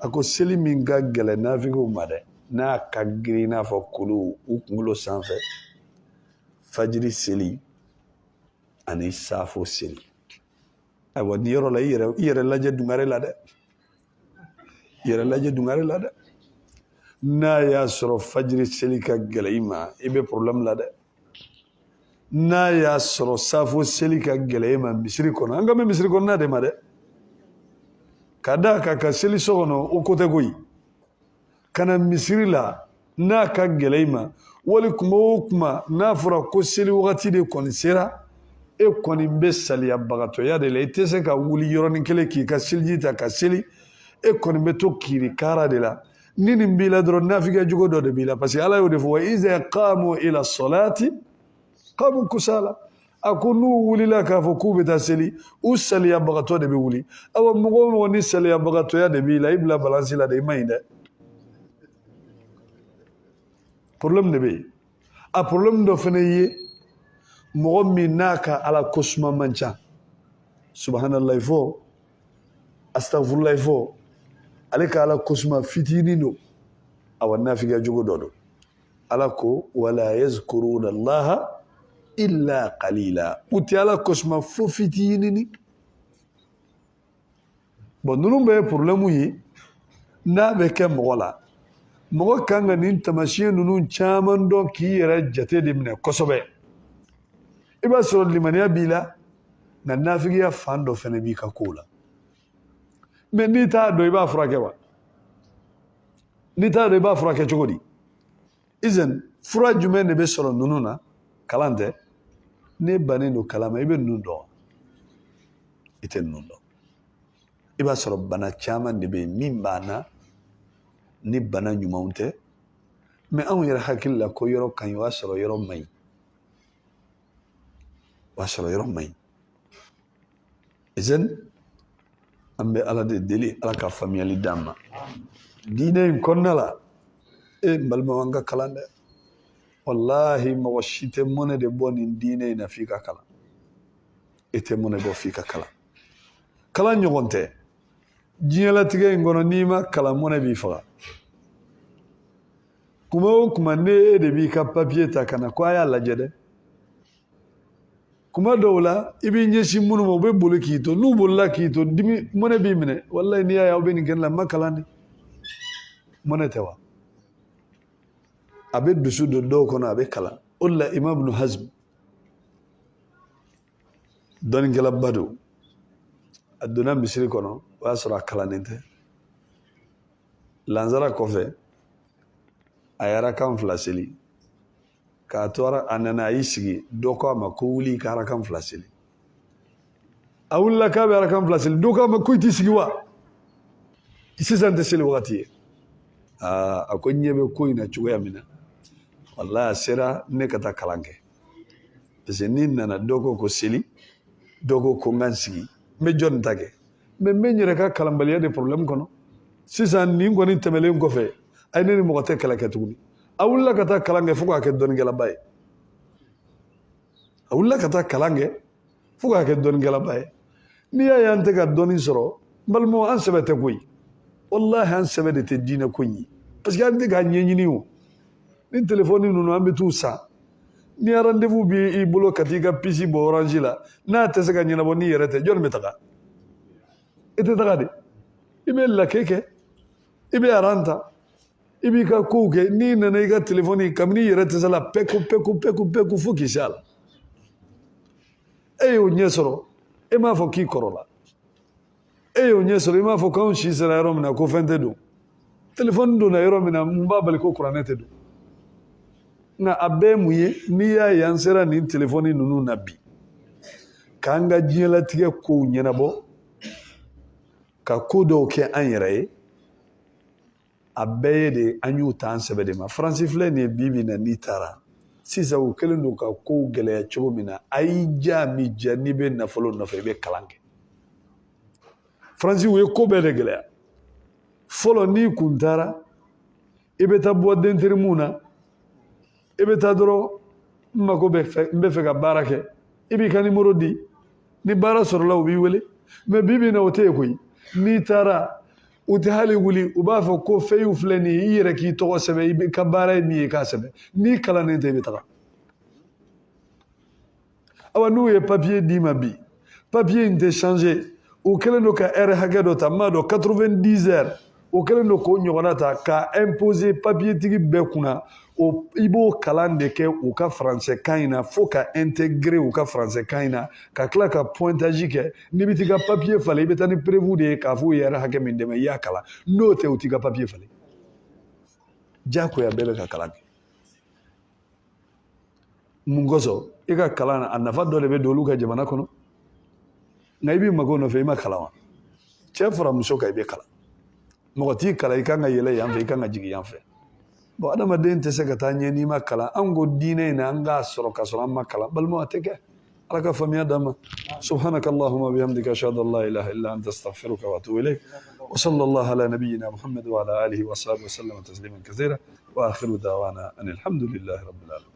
[SPEAKER 1] a ko seli min ka gɛlɛn nafigiw ma dɛ n'a ka girin i n'a fɔ kulu u kunkolo sanfɛ fajiri seli ani safo seli ayiwa ni yɔrɔ la i yɛrɛ lajɛ dungare la dɛ i yɛrɛ lajɛ dungare la dɛ n'a y'a sɔrɔ fajiri seli ka gɛlɛn i ma i bɛ problème la dɛ n'a y'a sɔrɔ safo seli ka gɛlɛn i ma misiri kɔnɔ an ka mɛn misiri kɔnɔna de ma dɛ ka d'a kan ka seli so kɔnɔ o ko tɛ koyi ka na misiri la n'a ka gɛlɛn i ma wali kuma o kuma n'a fɔra ko seli wagati de kɔni sera e kɔni bɛ saliyabagatɔya de la i tɛ se ka wuli yɔrɔnin kelen k'i ka seliji ta ka seli e kɔni bɛ to kiri kaara de la ni nin b'i la dɔrɔn nafigiya jogo dɔ de b'i la parce que ala y'o de fɔ wa iza qamu ila salati qamu kusala a ko n'u wulila k'a fɔ k'u bɛ taa seli u saliyabagatɔ de bɛ wuli awa mɔgɔ o mɔgɔ ni saliyabagatɔya de b'i la i bila balansi la de i ma ɲi dɛ problème de bɛ yen a problème dɔ fana ye مغمي ناكا على كسما منشا سبحان الله يفو استغفر الله يفو عليك على كسما فتينينو أو النافقة جوجو دودو علىكو ولا يذكرون الله إلا قليلا وتي على كسما فو فتينيني بندنو بيه پرلمو يي نا بكم مغلا مغا كانغا نين تماشين نونون چامن دو كي يرى جتي دي منه كسبه إبا سرد لمنيا بيلا ننافقيا فاندو فنبيكا كولا من نيتا دو إبا فراكوا نيتا دو إبا فراكا چوكودي إذن فرا جمع نبي سرد نونونا كالانته نباني نو كلاما إبا نون دو إتن نون دو إبا سرد بنا چامان نبي مين بانا نبانا نيومونته mais anw yɛrɛ hakili la ko yɔrɔ kan ɲi o y'a sɔrɔ yɔrɔ man ɲi o y'a sɔrɔ yɔrɔ man ɲi izan an bɛ ala de deli ala ka faamuyali d'an ma diinɛ in kɔnɔna la n balimaw an ka kalan dɛ wallahi mɔgɔ si tɛ mɔnɛ de bɔ nin diinɛ in na f'i ka kalan e tɛ mɔnɛ bɔ f'i ka kalan kalan ɲɔgɔn tɛ diɲɛlatigɛ in kɔnɔ n'i ma kalan mɔnɛ b'i faga kuma o kuma ne e de b'i ka papiye ta ka na ko a y'a lajɛ dɛ kuma dɔw la i b'i ɲɛsin minnu ma u bɛ boli k'i to n'u bolila k'i to dimi mɔnɛ b'i minɛ walayi n'i y'a ye aw bɛ nin kɛ ne la n ma kalan de mɔnɛ tɛ wa a bɛ dusu don dɔw kɔnɔ a bɛ kalan o de la Imam Ibn Hazm dɔnnikɛlaba don a donna misiri kɔnɔ o y'a sɔrɔ a kalannen tɛ lansara kɔfɛ a ye arakan 2 seli k'a to a nana a y'i sigi dɔ ko a ma ko wuli i ka arakan 2 seli a wulila k'a bɛ arakan 2 seli dɔ ko a ma ko i t'i sigi wa sisan tɛ seli wagati ye a ko ɲɛ bɛ ko in na cogoya min na wallahi a sera ne ka taa kalan kɛ parce que ni nana dɔ ko seli dɔ ko n ka n sigi n bɛ jɔnni ta kɛ mais n bɛ n yɛrɛ ka kalanbaliya de problème kɔnɔ sisan nin kɔni tɛmɛlen kɔfɛ a ye ne ni mɔgɔ tɛ kɛlɛ kɛ tuguni a wulila ka taa kalan kɛ fo k'a kɛ dɔnnikɛlaba ye a wulila ka taa kalan kɛ fo k'a kɛ dɔnnikɛlaba ye n'i y'a ye an tɛ ka dɔnni sɔrɔ n balimaw an sɛbɛ tɛ koyi wallahi an sɛbɛ de tɛ diinɛ ko in ye parce que an tɛ k'a ɲɛɲini o ni telefɔni ninnu an bɛ t'u san ni rendez-vous b'i bolo ka t'i ka pisi bɔ orange la n'a tɛ se ka ɲɛnabɔ n'i yɛrɛ tɛ jɔnni bɛ taga i tɛ taga de i bɛ lake kɛ i bɛ aran ta i b'i ka kow kɛ n'i nana i ka telefɔni kabini i yɛrɛ tɛ se la pɛku fo k'i se a la e y'o ɲɛ sɔrɔ e m'a fɔ k'i kɔrɔla e y'o ɲɛ sɔrɔ i m'a fɔ k'anw si sera yɔrɔ min na ko fɛn tɛ don telefɔni donna yɔrɔ min na mun b'a bali ko kuranɛ tɛ don nka a bɛɛ ye mun ye n'i y'a ye an sera nin telefɔni ninnu na bi k'an ka diɲɛlatigɛ kow ɲɛnabɔ ka ko dɔw kɛ an yɛrɛ ye a bɛɛ ye de an y'u ta an sɛbɛ de ma faransi filɛ nin ye bi bi na n'i taara sisan u kɛlen don ka kow gɛlɛya cogo min na a y'i ja min ja n'i bɛ nafolo nɔfɛ i bɛ kalan kɛ faransi u ye ko bɛɛ de gɛlɛya fɔlɔ n'i kun taara i bɛ taa bɔ denterimuw na i bɛ taa dɔrɔn n mako n bɛ fɛ ka baara kɛ i b'i ka nimoro di ni baara sɔrɔla u b'i wele mais bi bi na o tɛ yen koyi n'i taara u tɛ hali wuli u b'a fɔ ko fɛyiw filɛ nin ye i yɛrɛ k'i tɔgɔ sɛbɛn i ka baara ye min ye i k'a sɛbɛn n'i kalannen tɛ i bɛ taga awa n'u ye papiye d'i ma bi papiye in tɛ changer u kɛlen don ka heure hakɛ dɔ ta n m'a dɔn 90 heures o kɛlen don k'o ɲɔgɔnna ta k'a imposer papiyetigi bɛɛ kunna i b'o kalan de kɛ u ka faransɛkan in na fo ka intégrer u ka faransɛkan in na ka tila ka pointage kɛ n'i bɛ t'i ka papiye falen i bɛ taa ni prévu de ye k'a fɔ u ye heure hakɛ min dɛmɛ i y'a kalan n'o tɛ u t'i ka papiye falen diyagoya bɛɛ bɛ ka kalan kɛ mun kosɔn i ka kalan a nafa dɔ de bɛ don olu ka jamana kɔnɔ nka i b'i mago nɔfɛ i ma kalan wa cɛ fara muso kan i bɛ kalan mɔgɔ t'i kalan i kan ka yɛlɛ yan fɛ i kan ka jigin yan fɛ bon adamaden tɛ se ka taa ɲɛ n'i ma kalan an ko diinɛ in na an k'a sɔrɔ ka sɔrɔ an ma kalan balimaw a tɛ kɛ ala ka faamuya d'an ma subhanaka allahumma bihamdika ashhadu an la ilaha illa anta astaghfiruka wa atubu ilayk wa sallallahu ala nabiyyina muhammad wa ala alihi wa sahbihi wa sallam tasliman kathira wa akhiru da'wana anil hamdulillahi rabbil alamin